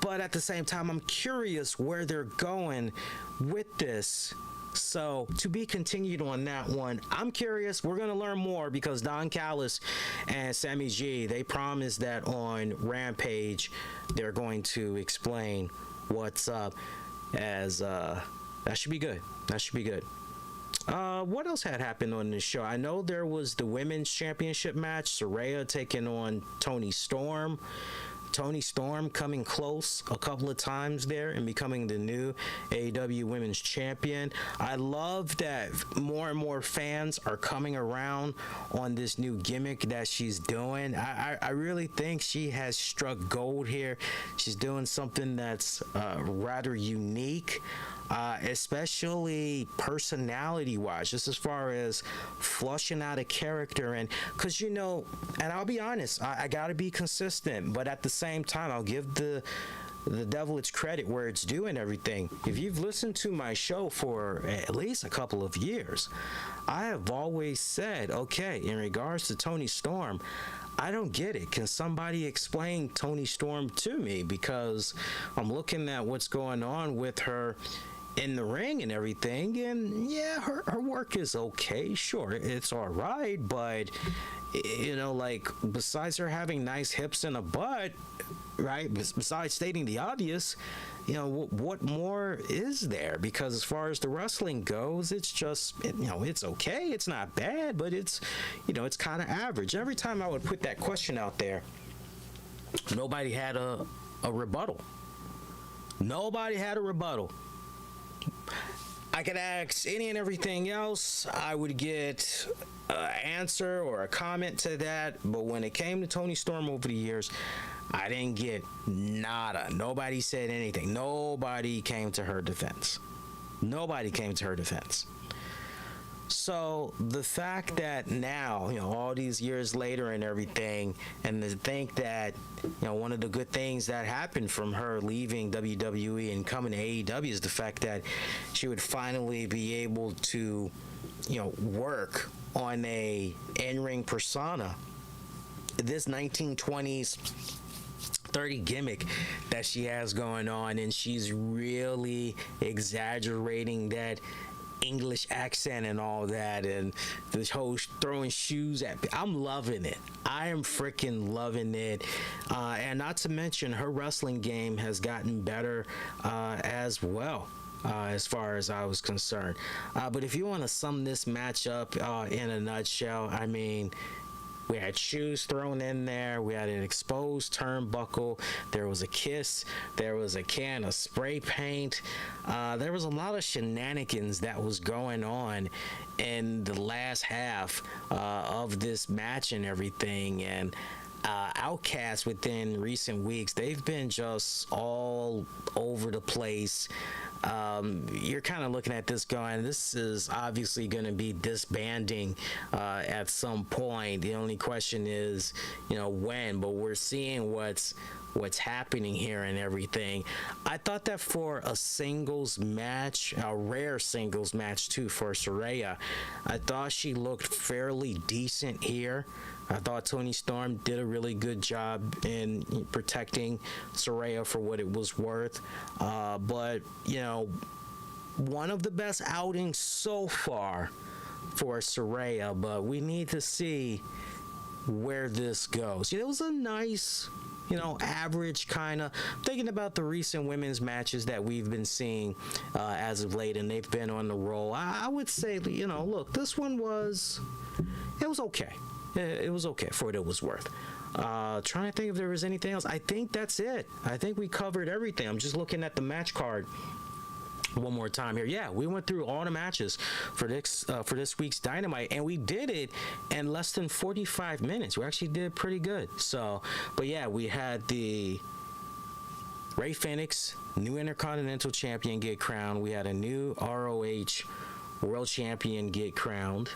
But at the same time, I'm curious where they're going with this. So, to be continued on that one. I'm curious. We're going to learn more because Don Callis and Sammy G, they promised that on Rampage, they're going to explain what's up. As that should be good. That should be good. What else had happened on this show? I know there was the Women's Championship match. Saraya taking on Toni Storm. Toni Storm coming close a couple of times there and becoming the new AEW Women's Champion. I love that more and more fans are coming around on this new gimmick that she's doing. I really think she has struck gold here. She's doing something that's rather unique. Especially personality-wise, just as far as flushing out a character. And because, you know, and I'll be honest, I got to be consistent, but at the same time, I'll give the devil its credit where it's due and everything. If you've listened to my show for at least a couple of years, I have always said, okay, in regards to Toni Storm, I don't get it. Can somebody explain Toni Storm to me? Because I'm looking at what's going on with her in the ring and everything, and yeah, her work is okay. Sure, it's all right, but you know, like, besides her having nice hips and a butt, right, besides stating the obvious, you know, what more is there? Because as far as the wrestling goes, it's just, you know, it's okay, it's not bad, but it's, you know, it's kind of average. Every time I would put that question out there, nobody had a rebuttal. Nobody had a rebuttal. I could ask any and everything else. I would get an answer or a comment to that. But when it came to Toni Storm over the years, I didn't get nada. Nobody said anything. Nobody came to her defense. Nobody came to her defense. So the fact that now, you know, all these years later and everything, and to think that, you know, one of the good things that happened from her leaving WWE and coming to AEW is the fact that she would finally be able to, you know, work on a in-ring persona. This 1920s 30 gimmick that she has going on, and she's really exaggerating that English accent and all that, and this whole throwing shoes at me. I'm loving it. I am freaking loving it. And not to mention, her wrestling game has gotten better as well. As far as I was concerned. But if you want to sum this match up in a nutshell, I mean, we had shoes thrown in there. We had an exposed turnbuckle. There was a kiss. There was a can of spray paint. There was a lot of shenanigans that was going on in the last half of this match and everything. And Outcasts within recent weeks, they've been just all over the place. You're kind of looking at this going, this is obviously going to be disbanding at some point. The only question is, you know, when, but we're seeing what's happening here and everything. I thought that for a singles match, a rare singles match too for Saraya, I thought she looked fairly decent here. I thought Toni Storm did a really good job in protecting Saraya for what it was worth. But, you know, one of the best outings so far for Saraya, but we need to see where this goes. It was a nice average kind of. Thinking about the recent women's matches that we've been seeing as of late, and they've been on the roll, I would say, look, this one was okay. It was okay for what it was worth. Trying to think if there was anything else. I think that's it. I think we covered everything. I'm just looking at the match card one more time here. Yeah, we went through all the matches for this week's Dynamite, and we did it in less than 45 minutes. We actually did pretty good. So, but yeah, we had the Rey Fenix, new Intercontinental Champion, get crowned. We had a new ROH World Champion get crowned.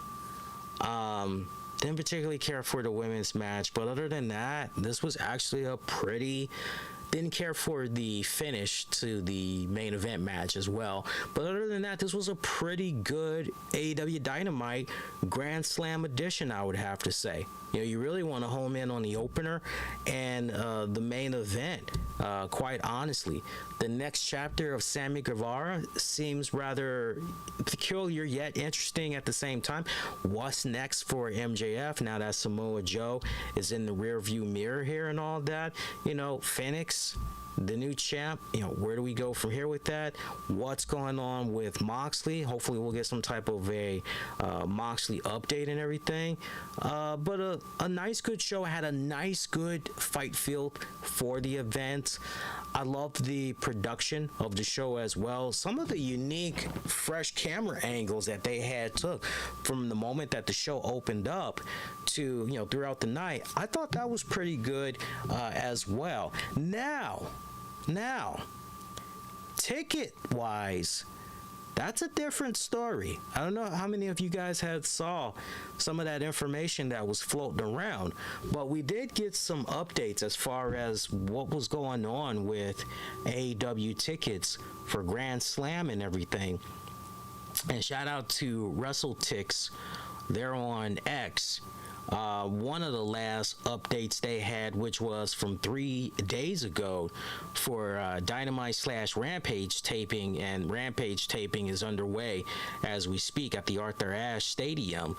Didn't particularly care for the women's match, but other than that, this was actually a pretty... Didn't care for the finish to the main event match as well. But other than that, this was a pretty good AEW Dynamite Grand Slam edition, I would have to say. You really want to home in on the opener and the main event. Quite honestly, the next chapter of Sammy Guevara seems rather peculiar yet interesting at the same time. What's next for MJF now that Samoa Joe is in the rearview mirror here and all that? Phoenix, the new champ, where do we go from here with that? What's going on with Moxley? Hopefully we'll get some type of a Moxley update and everything. But a nice, good show. Had a nice, good fight feel for the event. I loved the production of the show as well. Some of the unique, fresh camera angles that they had took from the moment that the show opened up to, throughout the night. I thought that was pretty good as well. Now, ticket-wise, that's a different story. I don't know how many of you guys had saw some of that information that was floating around, but we did get some updates as far as what was going on with AEW tickets for Grand Slam and everything. And shout out to WrestleTix. They're on X. One of the last updates they had, which was from 3 days ago for Dynamite/Rampage taping, and Rampage taping is underway as we speak at the Arthur Ashe Stadium.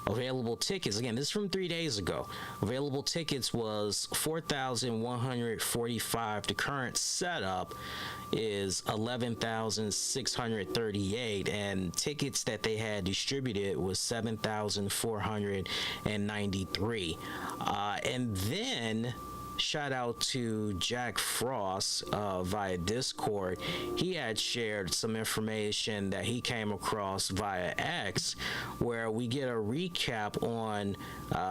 Available tickets, again, this is from 3 days ago. Available tickets was 4,145. The current setup is 11,638, and tickets that they had distributed was 7,493. And then shout out to Jack Frost via Discord. He had shared some information that he came across via X, where we get a recap on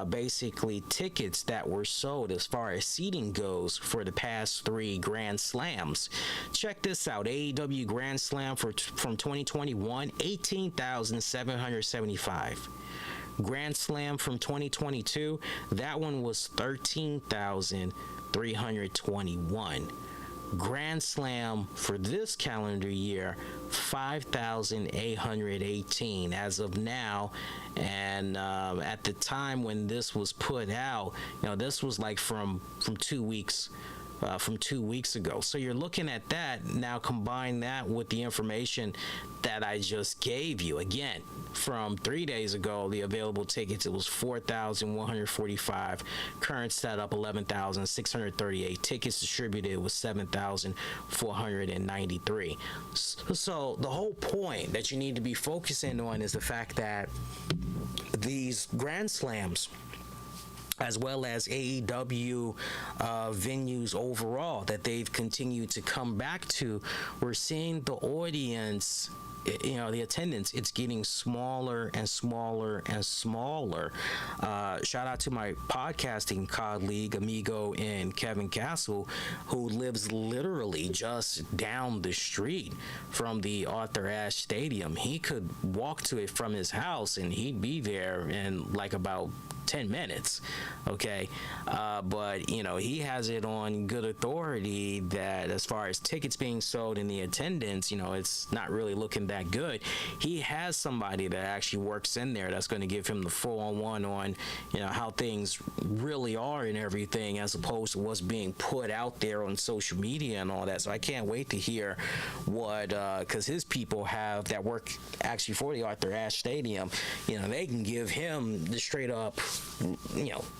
basically tickets that were sold as far as seating goes for the past 3 Grand Slams. Check this out. AEW Grand Slam from 2021, 18,775. Grand Slam from 2022, that one was 13,321. Grand Slam for this calendar year, 5,818 as of now. And at the time when this was put out, this was like from 2 weeks. From 2 weeks ago. So you're looking at that. Now combine that with the information that I just gave you. Again, from 3 days ago, the available tickets, it was 4,145. Current setup, 11,638. Tickets distributed was 7,493. So the whole point that you need to be focusing on is the fact that these Grand Slams, as well as AEW venues overall, that they've continued to come back to, we're seeing the audience, the attendance, it's getting smaller and smaller and smaller. Shout out to my podcasting colleague, amigo, and Kevin Castle, who lives literally just down the street from the Arthur Ashe Stadium. He could walk to it from his house and he'd be there in like about 10 minutes. Okay. But he has it on good authority that as far as tickets being sold and the attendance, it's not really looking that good. He has somebody that actually works in there that's going to give him the full-on on how things really are and everything, as opposed to what's being put out there on social media and all that. So I can't wait to hear what, because his people that work actually for the Arthur Ashe Stadium, they can give him the straight up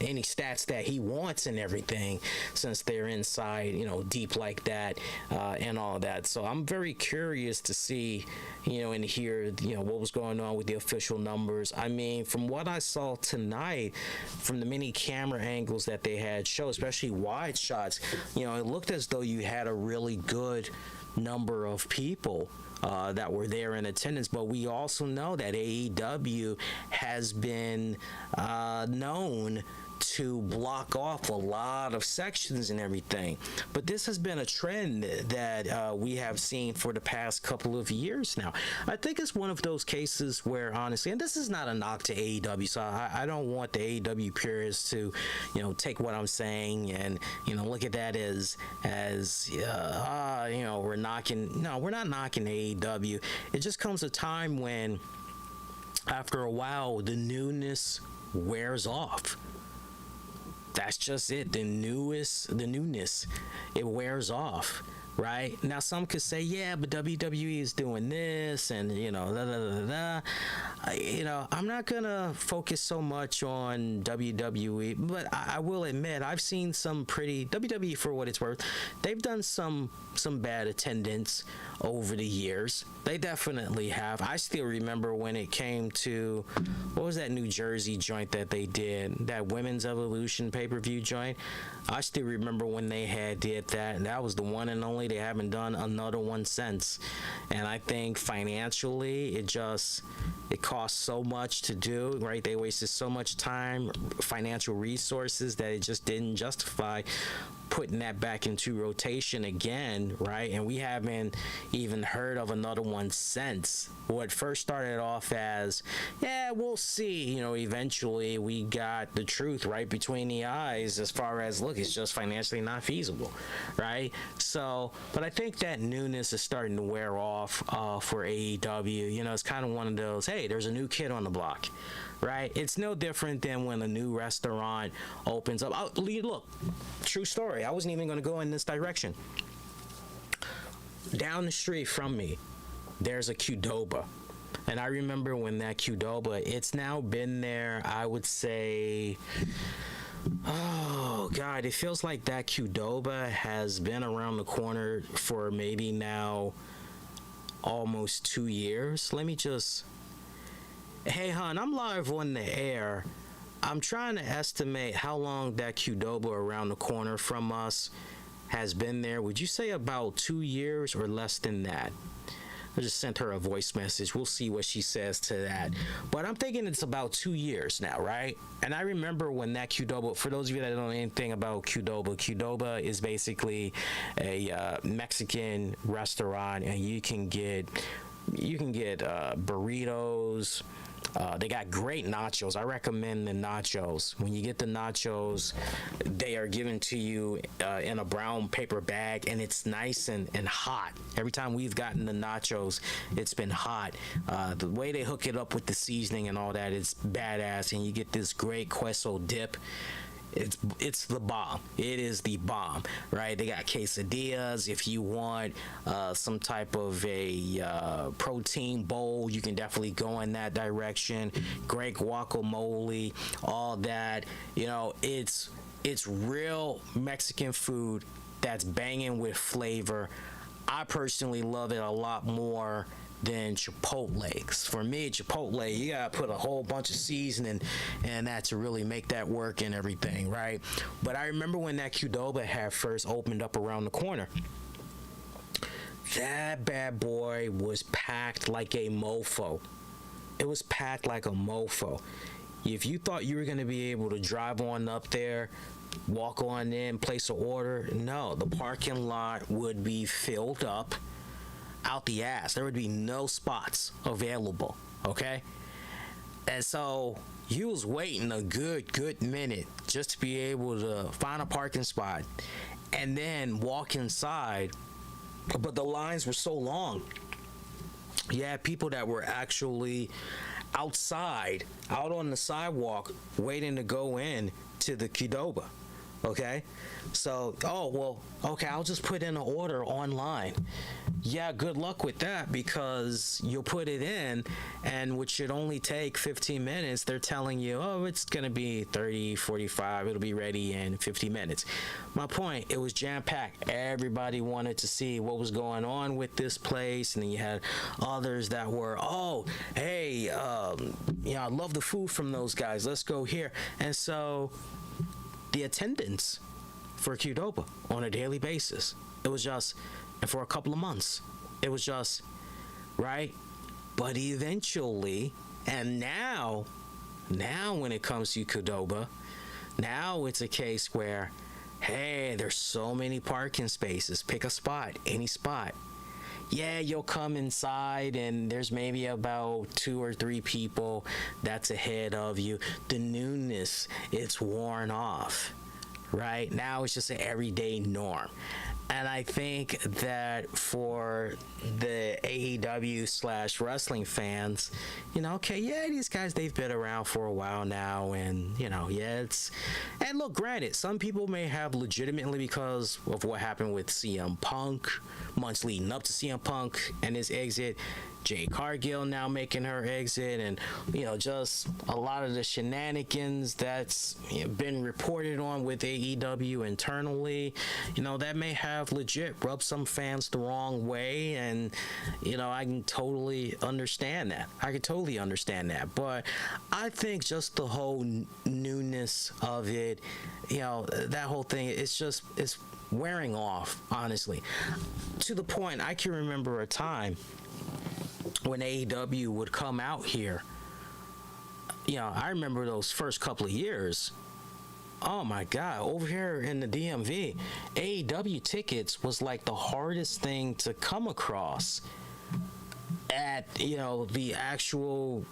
any stats that he wants and everything, since they're inside, deep like that, and all that. So I'm very curious to see, and hear, what was going on with the official numbers. I mean, from what I saw tonight, from the many camera angles that they had show, especially wide shots, it looked as though you had a really good number of people that were there in attendance. But we also know that AEW has been known to block off a lot of sections and everything. But this has been a trend that we have seen for the past couple of years now. I think it's one of those cases where, honestly, and this is not a knock to AEW, so I don't want the AEW purists to, take what I'm saying and, look at that as we're knocking. No, we're not knocking AEW. It just comes a time when, after a while, the newness wears off. That's just it. The newness, it wears off, right? Now, some could say, yeah, but WWE is doing this, and I'm not gonna focus so much on WWE, but I will admit I've seen some pretty WWE, for what it's worth. They've done some bad attendance over the years. They definitely have. I still remember when it came to, what was that New Jersey joint that they did, that Women's Evolution pay-per-view joint? I still remember when they did that, and that was the one and only. They haven't done another one since. And I think financially, it costs so much to do, right? They wasted so much time, financial resources, that it just didn't justify putting that back into rotation again, right? And we haven't even heard of another one since. What first started off as, yeah, we'll see, eventually we got the truth right between the eyes as far as, look, it's just financially not feasible, right? So, but I think that newness is starting to wear off for AEW. It's kind of one of those, hey, there's a new kid on the block, right? It's no different than when a new restaurant opens up. Look, true story. I wasn't even going to go in this direction. Down the street from me, there's a Qdoba. And I remember when that Qdoba, it's now been there, I would say, oh, God, it feels like that Qdoba has been around the corner for maybe now almost 2 years. Let me just... Hey, hon, I'm live on the air. I'm trying to estimate how long that Qdoba around the corner from us has been there. Would you say about 2 years or less than that? I just sent her a voice message. We'll see what she says to that. But I'm thinking it's about 2 years now, right? And I remember when that Qdoba, for those of you that don't know anything about Qdoba is basically a Mexican restaurant, and you can get burritos. They got great nachos. I recommend the nachos. When you get the nachos, they are given to you in a brown paper bag, and it's nice and hot. Every time we've gotten the nachos, it's been hot. The way they hook it up with the seasoning and all that, it's badass, and you get this great queso dip. It's the bomb. It is the bomb, right? They got quesadillas. If you want some type of a protein bowl, you can definitely go in that direction. Great guacamole, all that. It's real Mexican food that's banging with flavor. I personally love it a lot more than Chipotle. For me, Chipotle, you gotta put a whole bunch of seasoning and that to really make that work and everything, right? But I remember when that Qdoba had first opened up around the corner. That bad boy was packed like a mofo. It was packed like a mofo. If you thought you were gonna be able to drive on up there, walk on in, place an order, no, the parking lot would be filled up out the ass. There would be no spots available, okay? And so you was waiting a good minute just to be able to find a parking spot and then walk inside, but the lines were so long. You had people that were actually outside, out on the sidewalk, waiting to go in to the Qdoba, okay? So, okay, I'll just put in an order online. yeah, good luck with that, because you'll put it in, and which should only take 15 minutes, they're telling you, oh, it's going to be 30, 45, it'll be ready in 50 minutes. My point, it was jam-packed. Everybody wanted to see what was going on with this place, and then you had others that were, oh, hey, I love the food from those guys, let's go here. And so the attendance for Qdoba on a daily basis, it was just, and for a couple of months, it was just, right? But eventually, and now when it comes to Qdoba, now it's a case where, hey, there's so many parking spaces. Pick a spot, any spot. Yeah, you'll come inside and there's maybe about 2 or 3 people that's ahead of you. The newness, it's worn off, right? Now it's just an everyday norm. And I think that for the AEW / wrestling fans, okay, yeah, these guys, they've been around for a while now, and, yeah, and look, granted, some people may have legitimately, because of what happened with CM Punk, months leading up to CM Punk and his exit, Jade Cargill now making her exit, and just a lot of the shenanigans that's been reported on with AEW internally, that may have legit rubbed some fans the wrong way, and I can totally understand that. But I think just the whole newness of it, that whole thing, it's wearing off, honestly, to the point I can remember a time when AEW would come out here. I remember those first couple of years. Oh my God, over here in the DMV, AEW tickets was like the hardest thing to come across at, the actual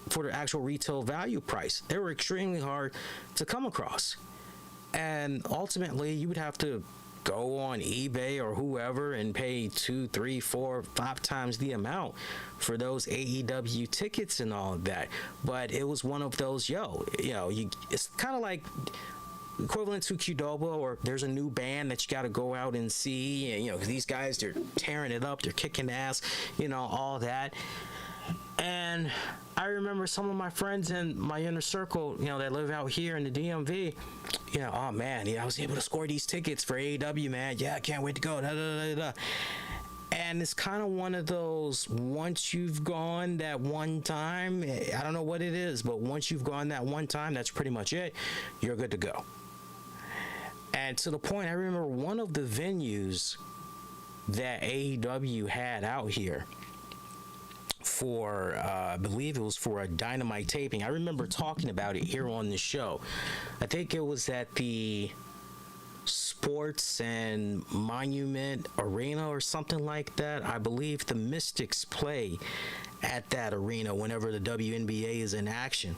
retail value price. They were extremely hard to come across. And ultimately, you would have to go on eBay or whoever and pay 2, 3, 4, 5 times the amount for those AEW tickets and all of that. But it was one of those, it's kind of like equivalent to Qdoba, or there's a new band that you got to go out and see, and 'cause these guys, they're tearing it up, they're kicking ass, all that. And I remember some of my friends in my inner circle, that live out here in the DMV, oh man, I was able to score these tickets for AEW, man. Yeah, I can't wait to go. Da, da, da, da. And it's kind of one of those, once you've gone that one time, I don't know what it is, but once you've gone that one time, that's pretty much it. You're good to go. And to the point, I remember one of the venues that AEW had out here for, I believe it was for a Dynamite taping. I remember talking about it here on the show. I think it was at the Sports and Monument Arena or something like that. I believe the Mystics play at that arena whenever the WNBA is in action.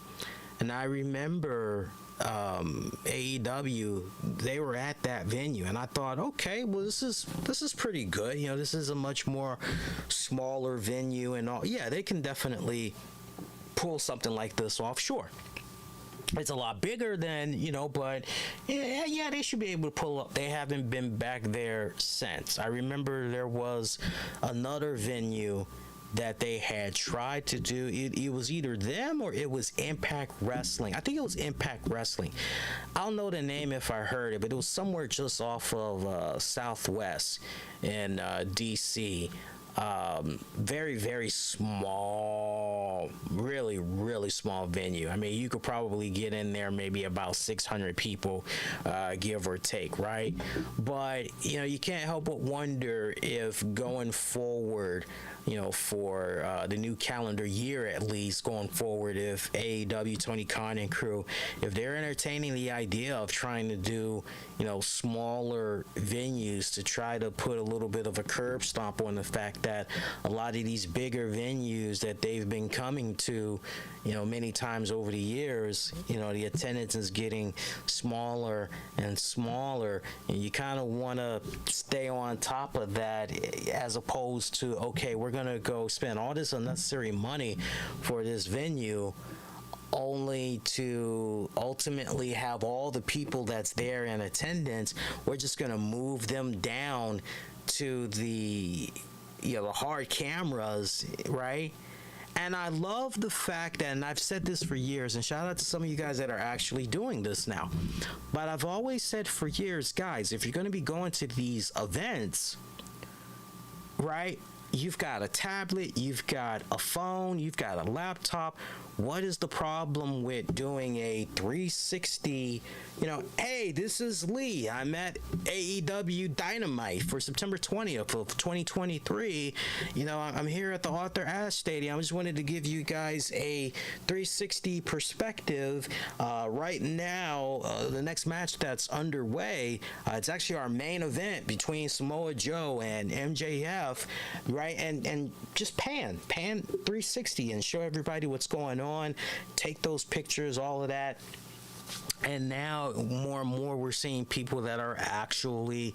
And I remember AEW, they were at that venue, and I thought, okay, well, this is pretty good. This is a much more smaller venue and all. Yeah, they can definitely pull something like this off. Sure, it's a lot bigger than, but yeah, they should be able to pull up. They haven't been back there since. I remember there was another venue that they had tried to do. It was either them or it was Impact Wrestling. I think it was Impact Wrestling. I'll know the name if I heard it, but it was somewhere just off of Southwest in DC. Very, very small, really, really small venue. I mean, you could probably get in there maybe about 600 people, give or take, right? But, you can't help but wonder if going forward, for the new calendar year, at least going forward, if AEW, Tony Khan and crew, if they're entertaining the idea of trying to do, smaller venues to try to put a little bit of a curb stomp on the fact that a lot of these bigger venues that they've been coming to, many times over the years, the attendance is getting smaller and smaller, and you kind of want to stay on top of that, as opposed to, okay, we're going to go spend all this unnecessary money for this venue only to ultimately have all the people that's there in attendance, we're just going to move them down to the the hard cameras, right? And I love the fact that, and I've said this for years, and shout out to some of you guys that are actually doing this now, but I've always said for years, guys, if you're going to be going to these events, right, you've got a tablet, you've got a phone, you've got a laptop. What is the problem with doing a 360, hey, this is Lee. I'm at AEW Dynamite for September 20th of 2023. I'm here at the Arthur Ashe Stadium. I just wanted to give you guys a 360 perspective. Right now, the next match that's underway, it's actually our main event between Samoa Joe and MJF, right? And just pan 360 and show everybody what's going on. Take those pictures, all of that. And now more and more we're seeing people that are actually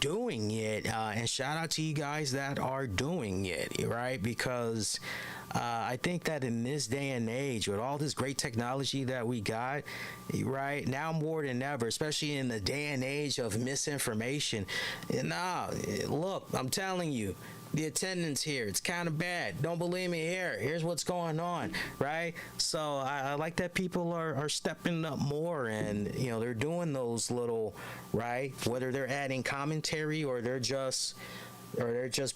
doing it, and shout out to you guys that are doing it, right? Because I think that in this day and age, with all this great technology that we got, right now more than ever, especially in the day and age of misinformation, look, I'm telling you, the attendance here, it's kind of bad. Don't believe me, here's what's going on, right? So I like that people are stepping up more, and they're doing those little, right, whether they're adding commentary or they're just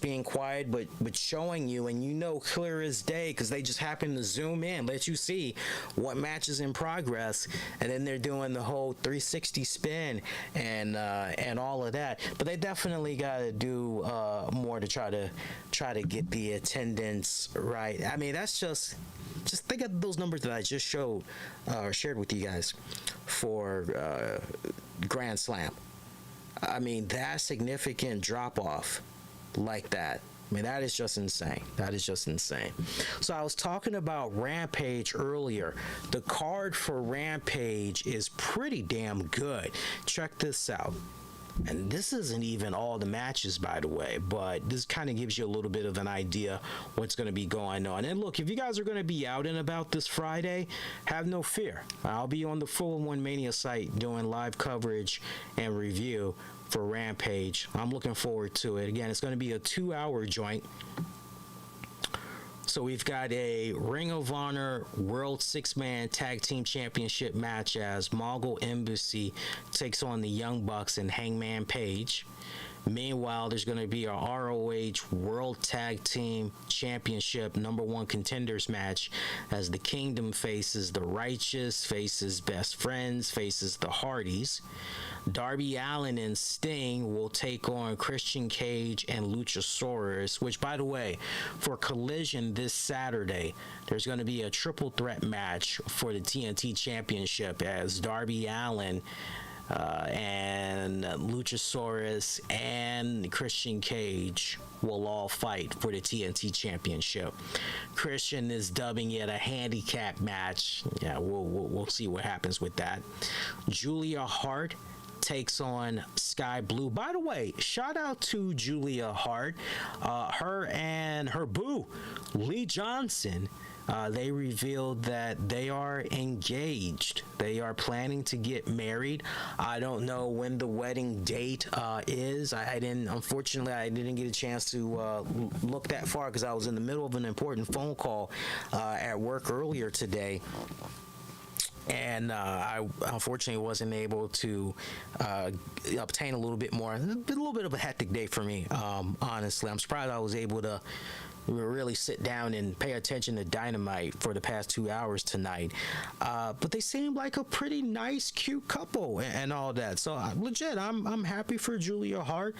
being quiet, but showing you, and clear as day, because they just happen to zoom in, let you see what match is in progress, and then they're doing the whole 360 spin and all of that. But they definitely got to do more to try to get the attendance right. I mean, that's just think of those numbers that I just shared with you guys for Grand Slam. I mean, that significant drop off like that. I mean, that is just insane. So I was talking about Rampage earlier. The card for Rampage is pretty damn good. Check this out. And this isn't even all the matches, by the way, but this kind of gives you a little bit of an idea what's going to be going on. And look, if you guys are going to be out and about this Friday, have no fear. I'll be on the Full One Mania site doing live coverage and review for Rampage. I'm looking forward to it. Again, it's going to be a 2-hour joint. So we've got a Ring of Honor World 6-Man Tag Team Championship match as Mongol Embassy takes on the Young Bucks and Hangman Page. Meanwhile, there's going to be a ROH World Tag Team Championship #1 contenders match as the Kingdom faces the Righteous, faces Best Friends, faces the Hardys. Darby Allin and Sting will take on Christian Cage and Luchasaurus, which, by the way, for Collision this Saturday, there's going to be a triple threat match for the TNT Championship as Darby Allin and Luchasaurus and Christian Cage will all fight for the TNT Championship. Christian is dubbing it a handicap match. Yeah, we'll see what happens with that. Julia Hart takes on Sky Blue. By the way, shout out to Julia Hart. Her and her boo, Lee Johnson, they revealed that they are engaged. They are planning to get married. I don't know when the wedding date is. Unfortunately, I didn't get a chance to look that far because I was in the middle of an important phone call at work earlier today. And I unfortunately wasn't able to obtain a little bit more. It's been a little bit of a hectic day for me, honestly. I'm surprised I was able to really sit down and pay attention to Dynamite for the past 2 hours tonight. But they seem like a pretty nice, cute couple and all that. So legit, I'm happy for Julia Hart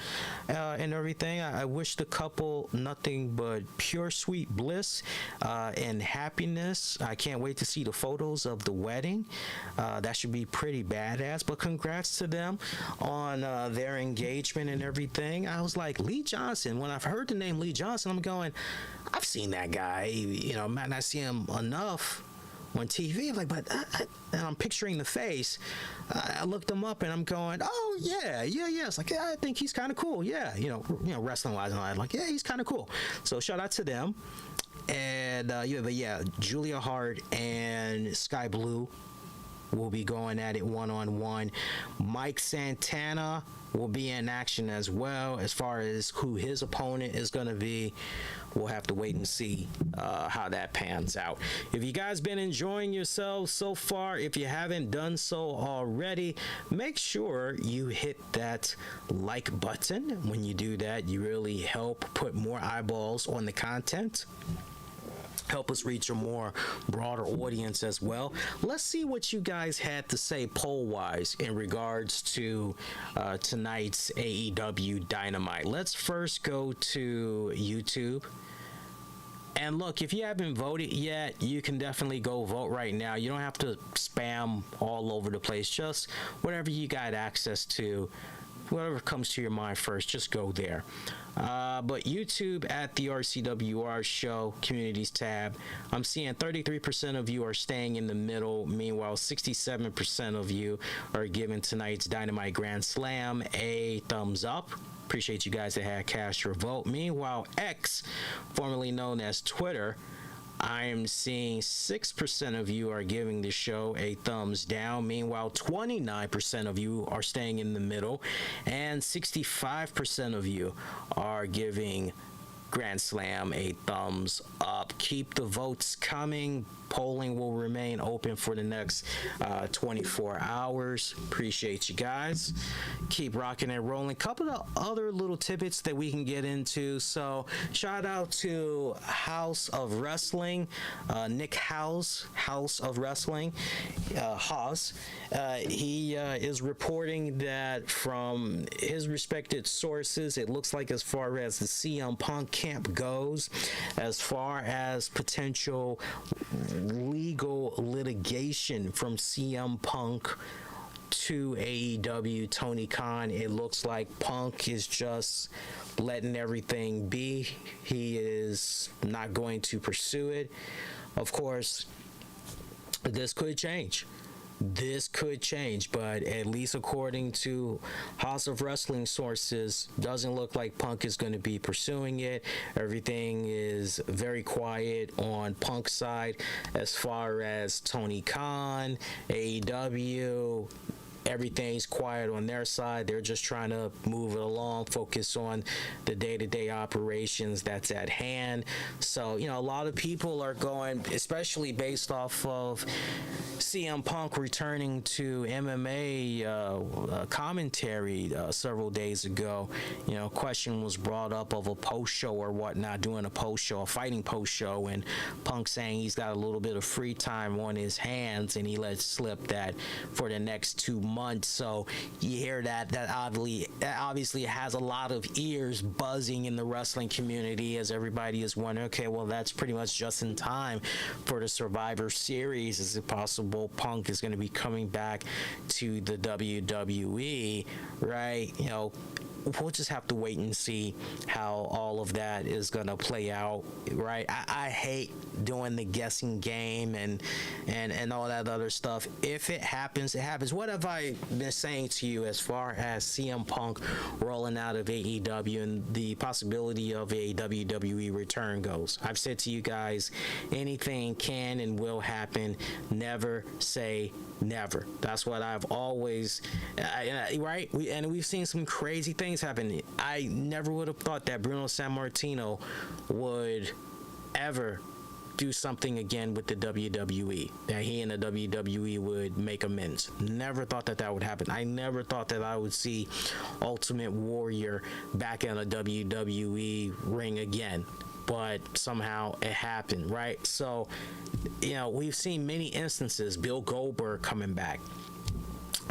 and everything. I wish the couple nothing but pure sweet bliss and happiness. I can't wait to see the photos of the wedding. That should be pretty badass. But congrats to them on their engagement and everything. I was like, Lee Johnson. When I've heard the name Lee Johnson, I'm going, I've seen that guy, might not see him enough on TV, and I'm picturing the face. I looked him up and I'm going, oh yeah. It's like, yeah, I think he's kind of cool. Yeah, wrestling wise, and I'm like, yeah, he's kind of cool. So shout out to them. And Julia Hart and Sky Blue will be going at it one-on-one. Mike Santana will be in action as well. As far as who his opponent is going to be, we'll have to wait and see how that pans out. If you guys been enjoying yourselves so far, if you haven't done so already, make sure you hit that like button. When you do that, you really help put more eyeballs on the content. Help us reach a more broader audience as well. Let's see what you guys had to say poll-wise in regards to tonight's AEW Dynamite. Let's first go to YouTube. And look, if you haven't voted yet, you can definitely go vote right now. You don't have to spam all over the place. Just whatever you got access to, whatever comes to your mind first, just go there. But YouTube at the RCWR Show Communities tab, I'm seeing 33% of you are staying in the middle. Meanwhile, 67% of you are giving tonight's Dynamite Grand Slam a thumbs up. Appreciate you guys that had cast your vote. Meanwhile, X, formerly known as Twitter, I am seeing 6% of you are giving the show a thumbs down. Meanwhile, 29% of you are staying in the middle, and 65% of you are giving Grand Slam a thumbs up. Keep the votes coming. Polling will remain open for the next 24 hours. Appreciate you guys. Keep rocking and rolling. Couple of other little tidbits that we can get into. So shout out to House of Wrestling, Nick House of Wrestling, Haas. He is reporting that from his respected sources, it looks like as far as the CM Punk camp goes, as far as potential legal litigation from CM Punk to AEW Tony Khan, it looks like Punk is just letting everything be. He is not going to pursue it. Of course, this could change. But at least according to House of Wrestling sources, doesn't look like Punk is going to be pursuing it. Everything is very quiet on Punk's side as far as Tony Khan, AEW. Everything's quiet on their side. They're just trying to move it along, focus on the day-to-day operations that's at hand. So, a lot of people are going, especially based off of CM Punk returning to MMA commentary several days ago. Question was brought up of a post-show or whatnot, doing a post-show, a fighting post-show, and Punk saying he's got a little bit of free time on his hands, and he let slip that for the next 2 months. So you hear that obviously has a lot of ears buzzing in the wrestling community, as everybody is wondering, okay, well, that's pretty much just in time for the Survivor Series. Is it possible Punk is going to be coming back to the WWE, right? We'll just have to wait and see how all of that is going to play out, right? I hate doing the guessing game and all that other stuff. If it happens, it happens. What have I been saying to you as far as CM Punk rolling out of AEW and the possibility of a WWE return goes? I've said to you guys, anything can and will happen. Never say never. That's what I've always, right? We've seen some crazy things happen. I never would have thought that Bruno Sammartino would ever do something again with the WWE, that he and the WWE would make amends. Never thought that would happen. I never thought that I would see Ultimate Warrior back in a WWE ring again, but somehow it happened, right? So, we've seen many instances, Bill Goldberg coming back.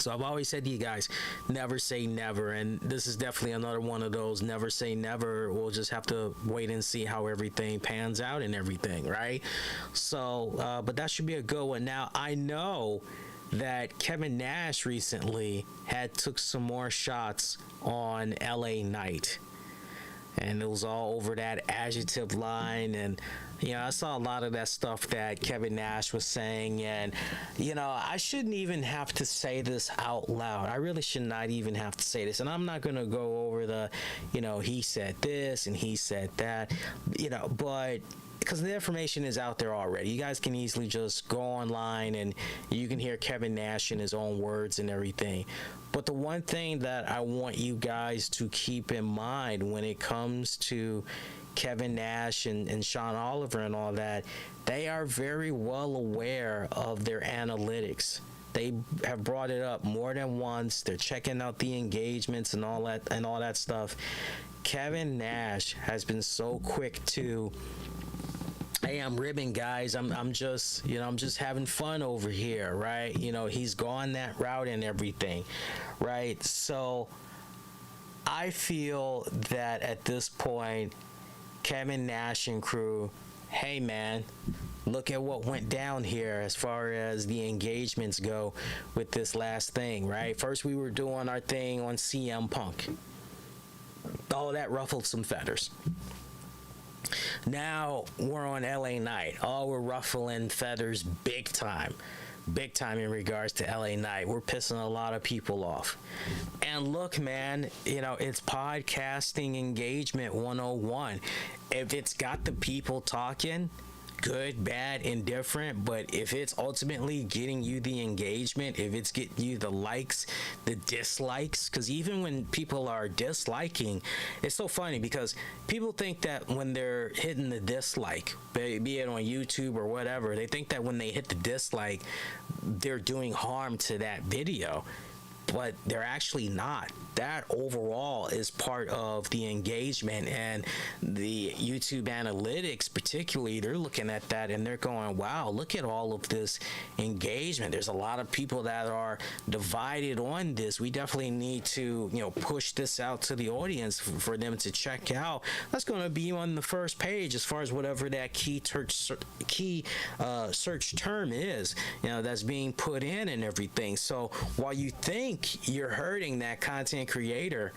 So I've always said to you guys, never say never, and this is definitely another one of those never say never. We'll just have to wait and see how everything pans out and everything, right? So, but that should be a good one. Now, I know that Kevin Nash recently took some more shots on LA Knight, and it was all over that adjective line, and I saw a lot of that stuff that Kevin Nash was saying, and I shouldn't even have to say this out loud. I really should not even have to say this, and I'm not going to go over the he said this and he said that, but because the information is out there already. You guys can easily just go online and you can hear Kevin Nash in his own words and everything. But the one thing that I want you guys to keep in mind when it comes to Kevin Nash and Sean Oliver and all that, they are very well aware of their analytics. They have brought it up more than once. They're checking out the engagements and all that stuff. Kevin Nash has been so quick to, hey, I'm ribbing, guys. I'm just having fun over here, right? He's gone that route and everything, right? So I feel that at this point, Kevin Nash and crew, hey man, look at what went down here as far as the engagements go with this last thing, right? First we were doing our thing on CM Punk. Oh, that ruffled some feathers. Now we're on LA Knight. Oh, we're ruffling feathers big time in regards to LA Knight. We're pissing a lot of people off. And look, man, it's podcasting engagement 101. If it's got the people talking, good, bad, indifferent, but if it's ultimately getting you the engagement, if it's getting you the likes, the dislikes, because even when people are disliking, it's so funny because people think that when they're hitting the dislike, be it on YouTube or whatever, they think that when they hit the dislike, they're doing harm to that video. But they're actually not. That overall is part of the engagement, and the YouTube analytics particularly, they're looking at that and they're going, wow, look at all of this engagement. There's a lot of people that are divided on this. We definitely need to push this out to the audience for them to check out. That's going to be on the first page as far as whatever that key search term is, that's being put in and everything. So while you think you're hurting that content creator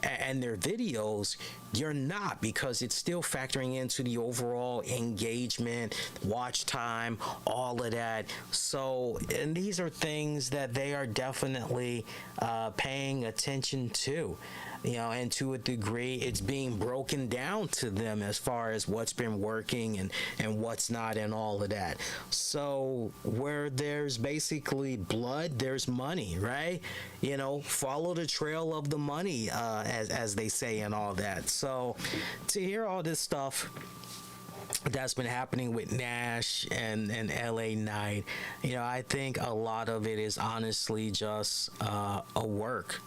and their videos, you're not, because it's still factoring into the overall engagement, watch time, all of that. So, and these are things that they are definitely paying attention to. And to a degree, it's being broken down to them as far as what's been working and what's not and all of that. So where there's basically blood, there's money, right? Follow the trail of the money, as they say and all that. So to hear all this stuff that's been happening with Nash and LA Knight, I think a lot of it is honestly just a work.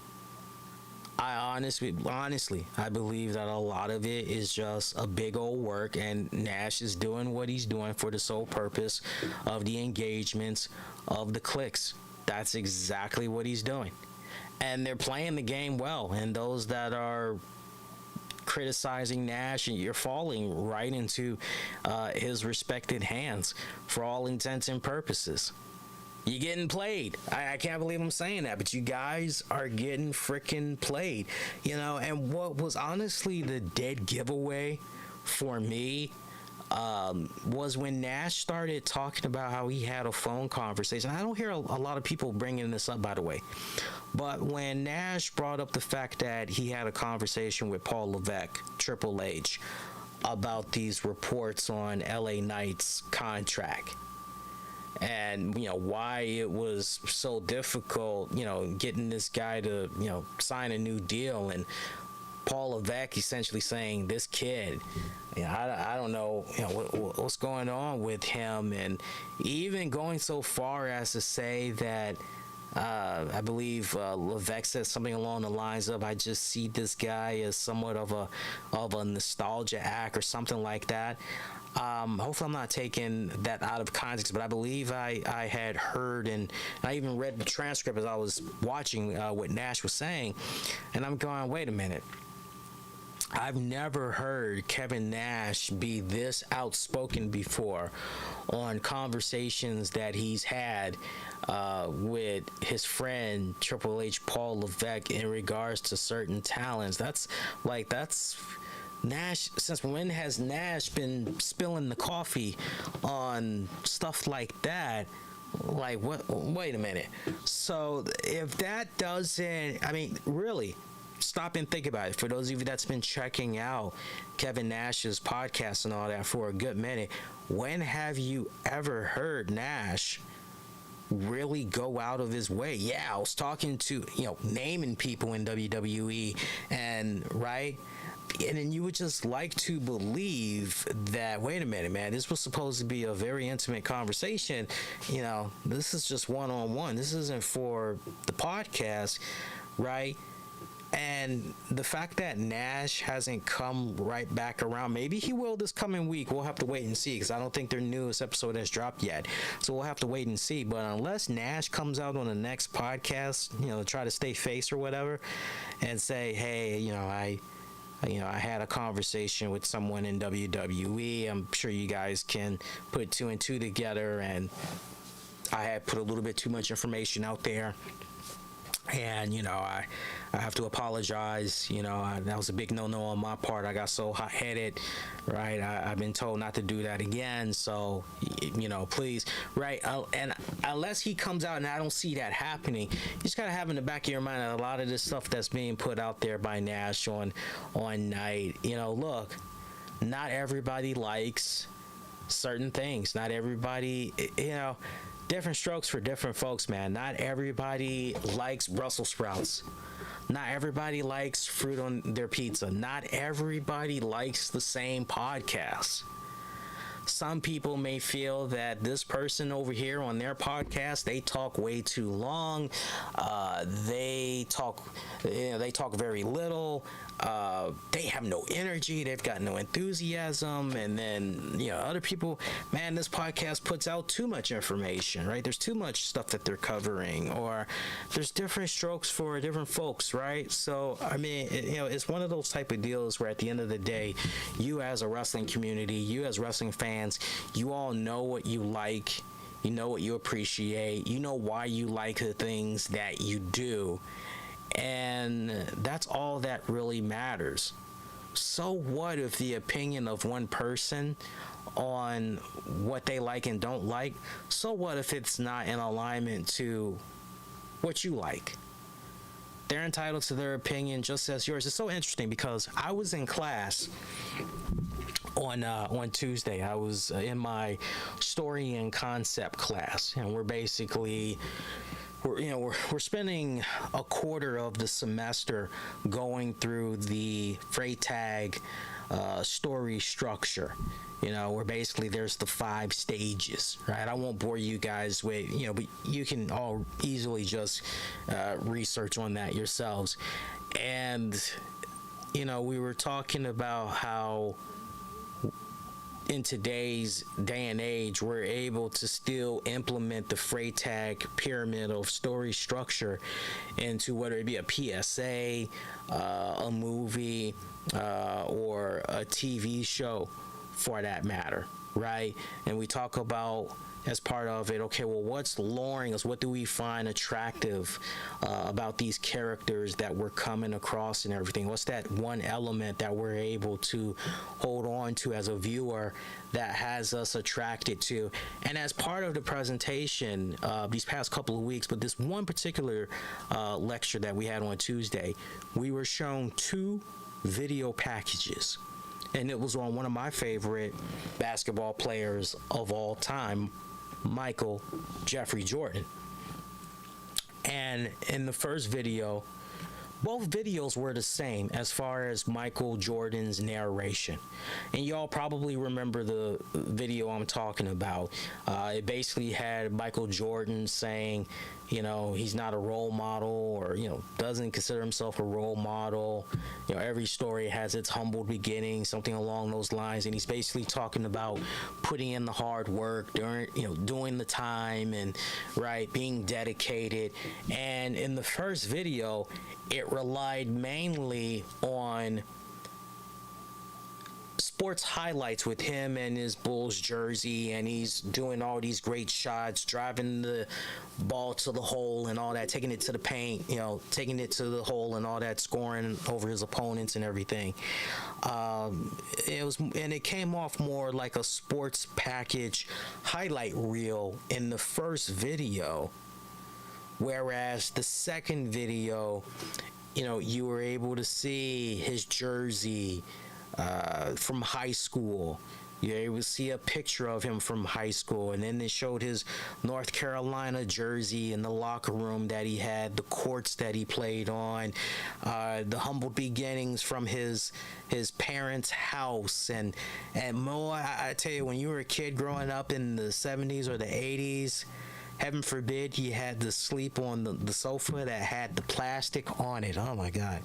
Honestly, I believe that a lot of it is just a big old work, and Nash is doing what he's doing for the sole purpose of the engagements, of the clicks. That's exactly what he's doing. And they're playing the game well, and those that are criticizing Nash, and you're falling right into his respected hands for all intents and purposes. You're getting played. I can't believe I'm saying that, but you guys are getting freaking played. And what was honestly the dead giveaway for me was when Nash started talking about how he had a phone conversation. I don't hear a lot of people bringing this up, by the way. But when Nash brought up the fact that he had a conversation with Paul Levesque, Triple H, about these reports on LA Knight's contract, and why it was so difficult getting this guy to sign a new deal, and Paul Levesque essentially saying this kid, I don't know what's going on with him, and even going so far as to say that I believe Levesque said something along the lines of, I just see this guy as somewhat of a nostalgia act or something like that. Hopefully I'm not taking that out of context, but I believe I had heard, and I even read the transcript as I was watching what Nash was saying, and I'm going, wait a minute. I've never heard Kevin Nash be this outspoken before on conversations that he's had with his friend Triple H, Paul Levesque, in regards to certain talents. That's Nash. Since when has Nash been spilling the coffee on stuff like that? Like, what? Wait a minute. So if that doesn't, really, stop and think about it. For those of you that's been checking out Kevin Nash's podcast and all that for a good minute, when have you ever heard Nash really go out of his way? Yeah, I was talking to, naming people in WWE, and right? And then you would just like to believe that, wait a minute, man, this was supposed to be a very intimate conversation. This is just one-on-one. This isn't for the podcast, right? And the fact that Nash hasn't come right back around, maybe he will this coming week. We'll have to wait and see, because I don't think their newest episode has dropped yet. So we'll have to wait and see. But unless Nash comes out on the next podcast, try to stay face or whatever, and say, hey, I had a conversation with someone in WWE. I'm sure you guys can put two and two together, and I had put a little bit too much information out there. And, I have to apologize. That was a big no-no on my part. I got so hot-headed, right? I've been told not to do that again. So, please, right? And unless he comes out and I don't see that happening, you just got to have in the back of your mind that a lot of this stuff that's being put out there by Nash on night, look, not everybody likes certain things. Not everybody, different strokes for different folks, man. Not everybody likes Brussels sprouts. Not everybody likes fruit on their pizza. Not everybody likes the same podcast. Some people may feel that this person over here on their podcast, they talk way too long. They talk very little. They have no energy. They've got no enthusiasm. And then, other people, man, this podcast puts out too much information, right? There's too much stuff that they're covering, or there's different strokes for different folks, right? So, I mean, it's one of those type of deals where at the end of the day, you as a wrestling community, you as wrestling fans, you all know what you like. You know what you appreciate. You know why you like the things that you do. And that's all that really matters. So what if the opinion of one person on what they like and don't like, so what if it's not in alignment to what you like? They're entitled to their opinion just as yours. It's so interesting because I was in class on Tuesday. I was in my story and concept class, and we're spending a quarter of the semester going through the Freytag story structure. Where basically there's the 5 stages, right? I won't bore you guys with, but you can all easily just research on that yourselves. And, we were talking about how in today's day and age, we're able to still implement the Freytag pyramid of story structure into whether it be a PSA, a movie, or a TV show for that matter, right? And we talk about, as part of it, okay, well, what's luring us? What do we find attractive about these characters that we're coming across and everything? What's that one element that we're able to hold on to as a viewer that has us attracted to? And as part of the presentation these past couple of weeks, but this one particular lecture that we had on Tuesday, we were shown 2 video packages. And it was on one of my favorite basketball players of all time, Michael Jeffrey Jordan. And in the first video, both videos were the same as far as Michael Jordan's narration. And y'all probably remember the video I'm talking about. It basically had Michael Jordan saying, he's not a role model, or, doesn't consider himself a role model. Every story has its humble beginning, something along those lines. And he's basically talking about putting in the hard work, doing the time, and, right, being dedicated. And in the first video, it relied mainly on sports highlights with him and his Bulls jersey, and he's doing all these great shots, driving the ball to the hole and all that, taking it to the paint, taking it to the hole and all that, scoring over his opponents and everything. It came off more like a sports package highlight reel in the first video, whereas the second video, you were able to see his jersey from high school. You're able to see a picture of him from high school, and then they showed his North Carolina jersey in the locker room that he had, the courts that he played on, the humble beginnings from his parents' house, and Mo, I tell you, when you were a kid growing up in the 70s or the 80s, heaven forbid you had to sleep on the sofa that had the plastic on it. Oh my God.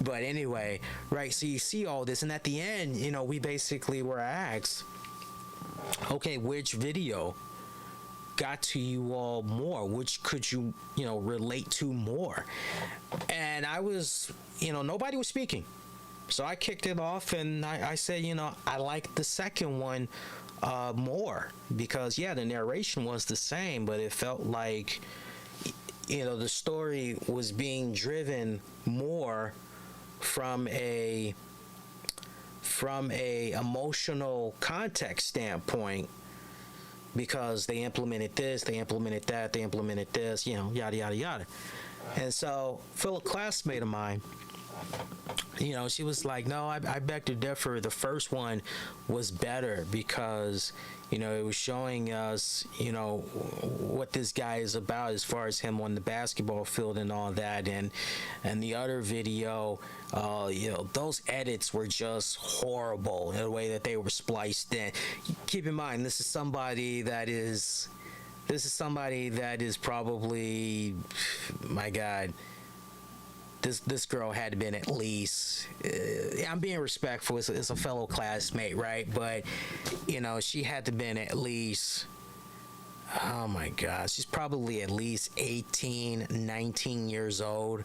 But anyway, right, so you see all this, and at the end, we basically were asked, okay, which video got to you all more? Which could you, relate to more? And I was, nobody was speaking. So I kicked it off, and I said, I like the second one more, because the narration was the same, but it felt like the story was being driven more from a emotional context standpoint, because they implemented this, they implemented that, they implemented this, yada yada yada. And so a classmate of mine, she was like, no, I beg to differ. The first one was better because, it was showing us, what this guy is about as far as him on the basketball field and all that. And the other video, those edits were just horrible in the way that they were spliced in. Keep in mind, this is somebody that is probably, my God, this girl had been at least, I'm being respectful, it's a fellow classmate, right? But, she had to been at least, oh my God, she's probably at least 18, 19 years old.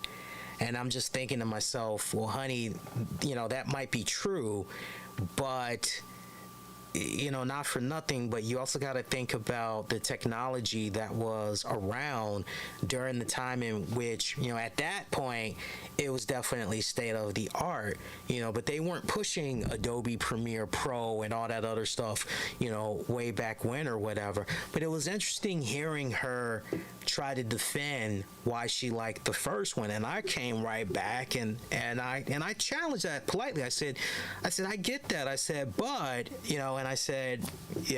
And I'm just thinking to myself, well, honey, that might be true, but not for nothing, but you also got to think about the technology that was around during the time in which, at that point, it was definitely state of the art, but they weren't pushing Adobe Premiere Pro and all that other stuff, way back when or whatever. But it was interesting hearing her try to defend why she liked the first one, and I came right back and I challenged that politely. I said I get that. I said, but and I said,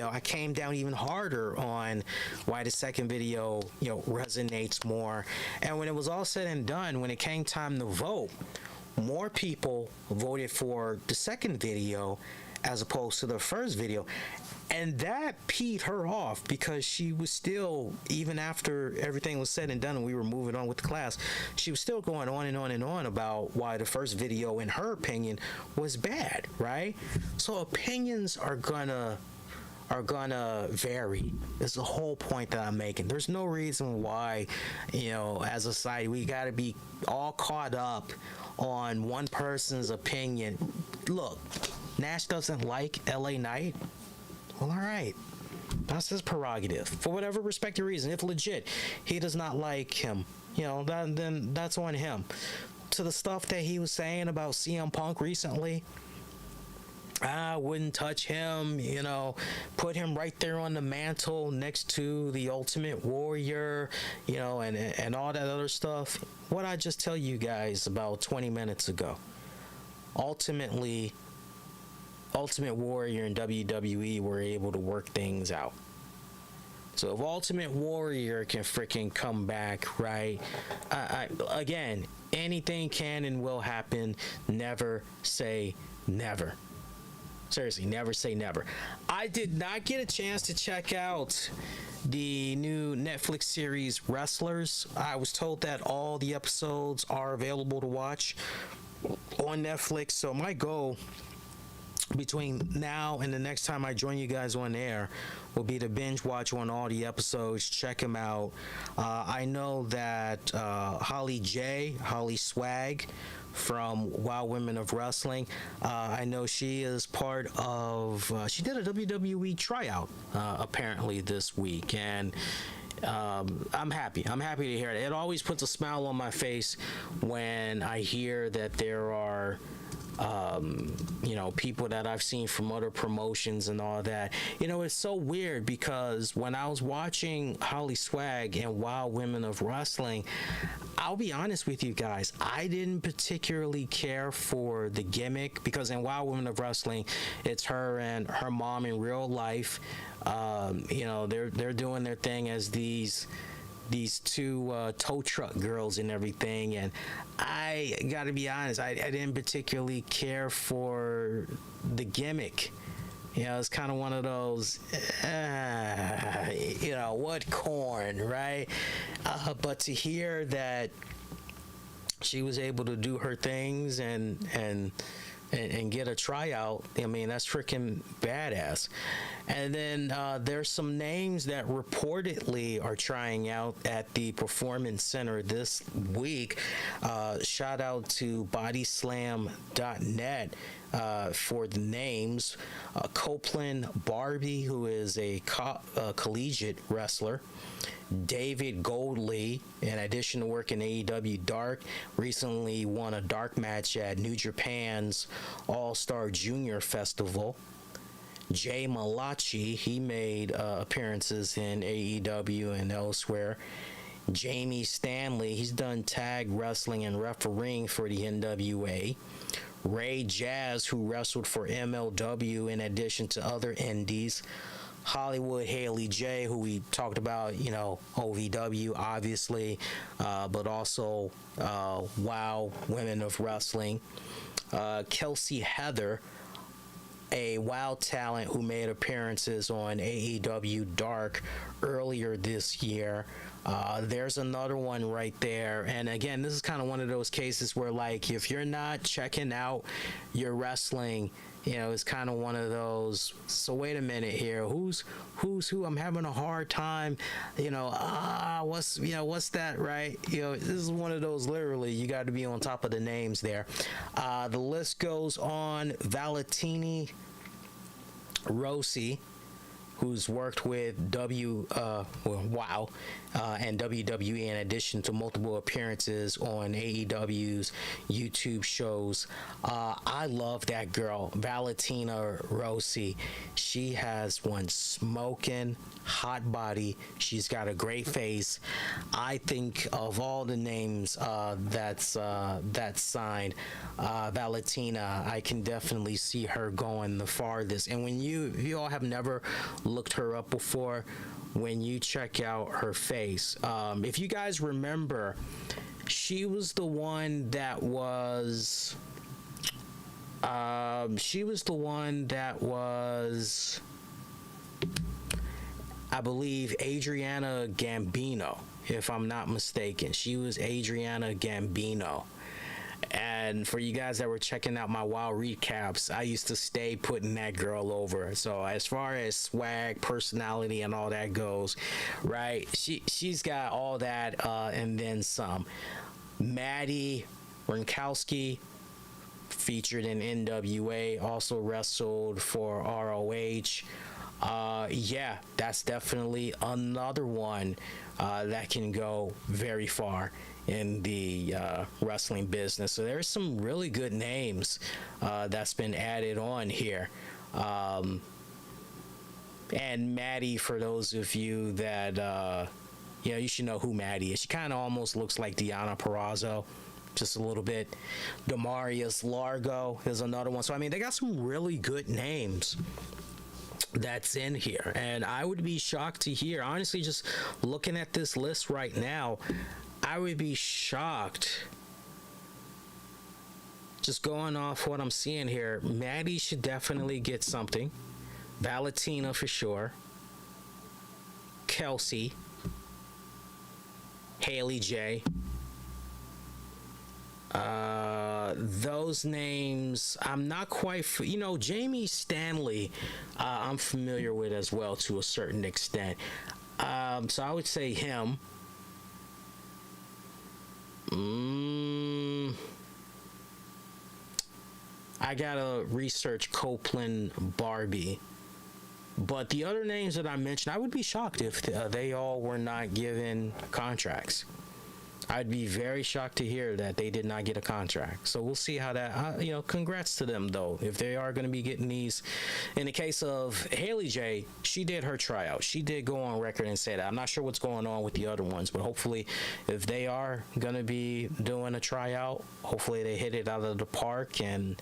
I came down even harder on why the second video resonates more. And when it was all said and done, when it came time to vote, more people voted for the second video as opposed to the first video. And that peed her off, because she was still, even after everything was said and done and we were moving on with the class, she was still going on and on and on about why the first video, in her opinion, was bad, right? So opinions are gonna vary. It's the whole point that I'm making. There's no reason why, as a society, we gotta be all caught up on one person's opinion. Look, Nash doesn't like LA Knight. Well, all right. That's his prerogative. For whatever respective reason, if legit he does not like him, then that's on him. To the stuff that he was saying about CM Punk recently, I wouldn't touch him, put him right there on the mantle next to the Ultimate Warrior, and all that other stuff. What I just tell you guys about 20 minutes ago. Ultimate Warrior and WWE were able to work things out. So if Ultimate Warrior can freaking come back, right? Again, anything can and will happen. Never say never. Seriously, never say never. I did not get a chance to check out the new Netflix series Wrestlers. I was told that all the episodes are available to watch on Netflix. So my goal between now and the next time I join you guys on air will be to binge watch on all the episodes, check them out. I know that Holly Swag from Wild Women of Wrestling, I know she is part of, she did a WWE tryout apparently this week, and I'm happy to hear it. It always puts a smile on my face when I hear that there are people that I've seen from other promotions and all that. It's so weird because when I was watching Holly Swag and Wild Women of Wrestling, I'll be honest with you guys, I didn't particularly care for the gimmick because in Wild Women of Wrestling, it's her and her mom in real life. They're doing their thing as these two tow truck girls and everything, and I gotta be honest, I didn't particularly care for the gimmick. It's kind of one of those, what corn, right? But to hear that she was able to do her things and get a tryout, that's freaking badass. And then there's some names that reportedly are trying out at the Performance Center this week. Shout out to bodyslam.net for the names. Copeland Barbie, who is a collegiate wrestler. David Goldley, in addition to working AEW Dark, recently won a dark match at New Japan's All-Star Junior Festival. Jay Malachi, he made appearances in AEW and elsewhere. Jamie Stanley, he's done tag wrestling and refereeing for the NWA. Ray Jazz, who wrestled for MLW in addition to other indies. Hollywood Haley J, who we talked about, OVW, obviously, but also WOW Women of Wrestling. Kelsey Heather, a WOW talent who made appearances on AEW Dark earlier this year. There's another one right there. And again, this is kind of one of those cases where, like, if you're not checking out your wrestling, it's kind of one of those, so wait a minute here, who's who? I'm having a hard time, what's that, right? This is one of those, literally, you got to be on top of the names there. The list goes on. Valentini Rossi, who's worked with WOW and WWE in addition to multiple appearances on AEW's YouTube shows. I love that girl, Valentina Rossi. She has one smoking hot body. She's got a great face. I think of all the names that's signed, Valentina, I can definitely see her going the farthest. And if you all have never looked her up before, when you check out her face, if you guys remember, she was the one that was I believe Adriana Gambino, if I'm not mistaken. She was Adriana Gambino. And for you guys that were checking out my WOW recaps, I used to stay putting that girl over. So as far as swag, personality, and all that goes, right, she's got all that and then some. Maddie Rinkowski, featured in NWA, also wrestled for ROH. That's definitely another one that can go very far in the wrestling business. So there's some really good names that's been added on here. And Maddie, for those of you that you should know who Maddie is. She kind of almost looks like Deonna Purrazzo, just a little bit. Demarius Largo is another one. So they got some really good names that's in here, and I would be shocked to hear, honestly, just looking at this list right now, I would be shocked, just going off what I'm seeing here. Maddie should definitely get something. Valentina for sure. Kelsey. Haley J. Those names, I'm not quite, Jamie Stanley, I'm familiar with as well to a certain extent. So I would say him. I gotta research Copeland Barbie. But the other names that I mentioned, I would be shocked if they all were not given contracts. I'd be very shocked to hear that they did not get a contract. So we'll see how that, congrats to them, though, if they are going to be getting these. In the case of Haley J, she did her tryout. She did go on record and say that. I'm not sure what's going on with the other ones, but hopefully if they are going to be doing a tryout, hopefully they hit it out of the park and,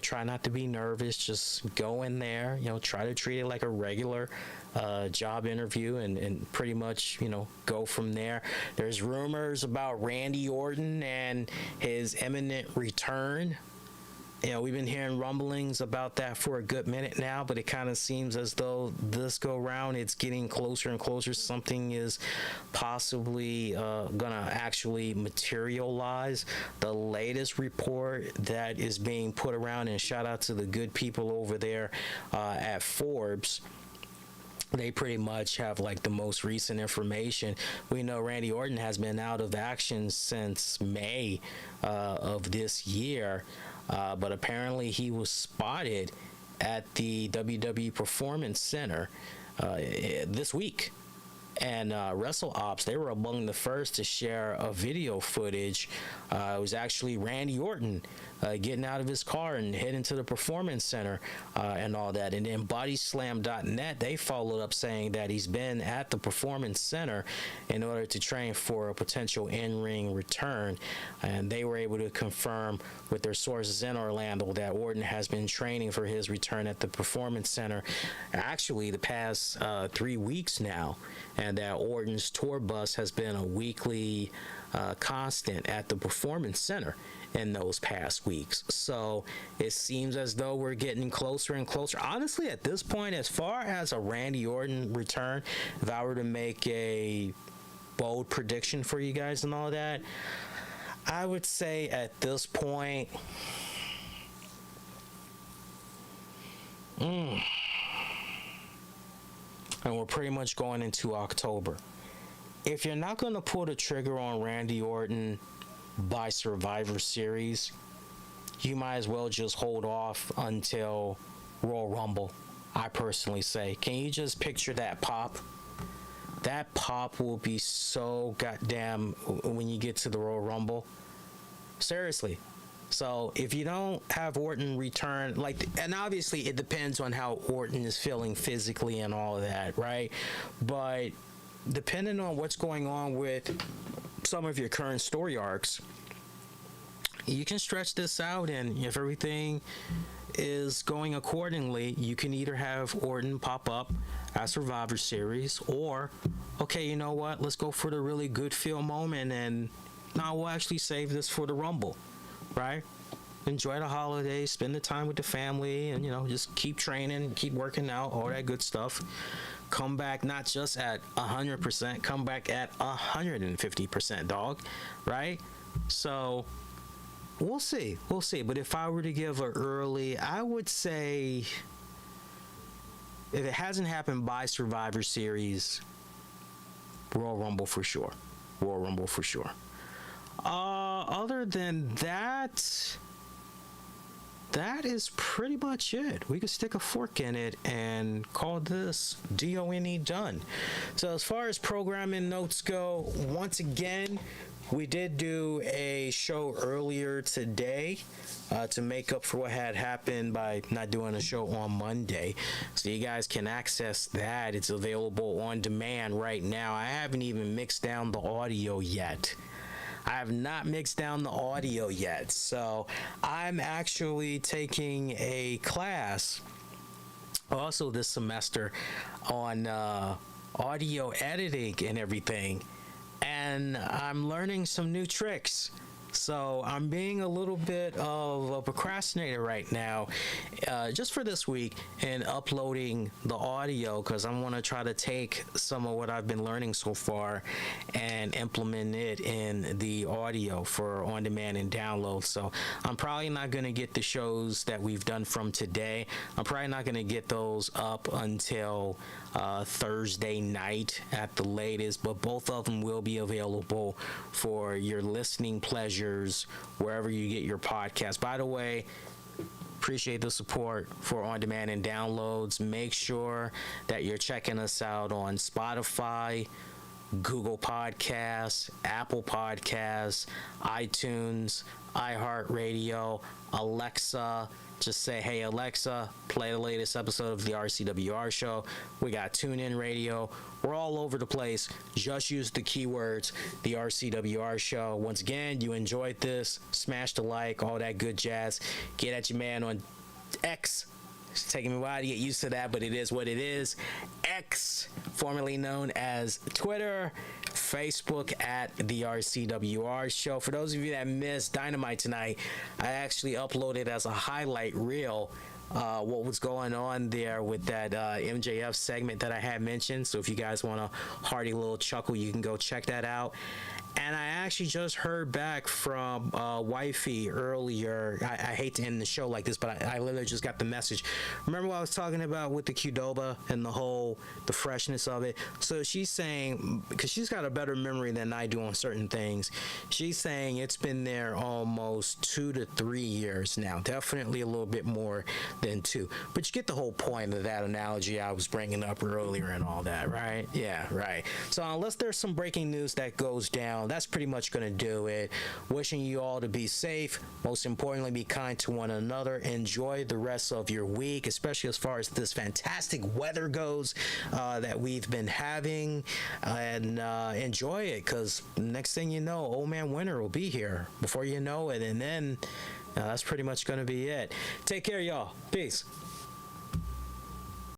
try not to be nervous. Just go in there, try to treat it like a regular job interview and pretty much, go from there. There's rumors about Randy Orton and his imminent return. We've been hearing rumblings about that for a good minute now, but it kind of seems as though this go round, it's getting closer and closer. Something is possibly gonna actually materialize. The latest report that is being put around, and shout out to the good people over there at Forbes, they pretty much have like the most recent information. We know Randy Orton has been out of action since May of this year. But apparently he was spotted at the WWE Performance Center this week. And WrestleOps, they were among the first to share a video footage. It was actually Randy Orton getting out of his car and heading to the Performance Center and all that. And then Bodyslam.net, they followed up saying that he's been at the Performance Center in order to train for a potential in-ring return. And they were able to confirm with their sources in Orlando that Orton has been training for his return at the Performance Center actually the past 3 weeks now. And that Orton's tour bus has been a weekly constant at the Performance Center in those past weeks. So it seems as though we're getting closer and closer. Honestly, at this point, as far as a Randy Orton return, if I were to make a bold prediction for you guys and all that, I would say at this point, and we're pretty much going into October. If you're not going to pull the trigger on Randy Orton by Survivor Series, you might as well just hold off until Royal Rumble, I personally say. Can you just picture that pop? That pop will be so goddamn when you get to the Royal Rumble. Seriously. So if you don't have Orton return, and obviously it depends on how Orton is feeling physically and all of that, right? But depending on what's going on with some of your current story arcs, you can stretch this out, and if everything is going accordingly, you can either have Orton pop up at Survivor Series, or, okay, you know what, let's go for the really good feel moment, and now we'll actually save this for the Rumble, right? Enjoy the holidays, spend the time with the family, and, just keep training, keep working out, all that good stuff. Come back not just at 100%, come back at 150%, dog, right? So we'll see. But if I were to give an early, I would say if it hasn't happened by Survivor Series, Royal Rumble for sure. Other than that, that is pretty much it. We could stick a fork in it and call this DONE done. So as far as programming notes go, once again, we did do a show earlier today to make up for what had happened by not doing a show on Monday. So you guys can access that. It's available on demand right now. I haven't even mixed down the audio yet. I have not mixed down the audio yet. So I'm actually taking a class also this semester on audio editing and everything. And I'm learning some new tricks. So I'm being a little bit of a procrastinator right now, just for this week, in uploading the audio, because I want to try to take some of what I've been learning so far and implement it in the audio for on demand and download. So I'm probably not going to get the shows that we've done from today. I'm probably not going to get those up until Thursday night at the latest, but both of them will be available for your listening pleasures wherever you get your podcast. By the way, appreciate the support for on demand and downloads. Make sure that you're checking us out on Spotify, Google Podcasts, Apple Podcasts, iTunes, iHeartRadio, Alexa. Just say, hey, Alexa, play the latest episode of the RCWR show. We got TuneIn Radio. We're all over the place. Just use the keywords, the RCWR show. Once again, you enjoyed this, smash the like, all that good jazz. Get at your man on X. It's taking me a while to get used to that, but it is what it is. X, formerly known as Twitter, Facebook at the RCWR show. For those of you that missed Dynamite tonight, I actually uploaded as a highlight reel what was going on there with that MJF segment that I had mentioned. So if you guys want a hearty little chuckle, you can go check that out. And I actually just heard back from Wifey earlier. I hate to end the show like this, but I literally just got the message. Remember what I was talking about with the Qdoba and the freshness of it? So she's saying, because she's got a better memory than I do on certain things, she's saying it's been there almost 2 to 3 years now. Definitely a little bit more than 2. But you get the whole point of that analogy I was bringing up earlier and all that, right? Yeah, right. So unless there's some breaking news that goes down, that's pretty much going to do it. Wishing you all to be safe. Most importantly, be kind to one another. Enjoy the rest of your week, especially as far as this fantastic weather goes that we've been having. And enjoy it, because next thing you know, Old Man Winter will be here before you know it. And then that's pretty much going to be it. Take care, y'all. Peace.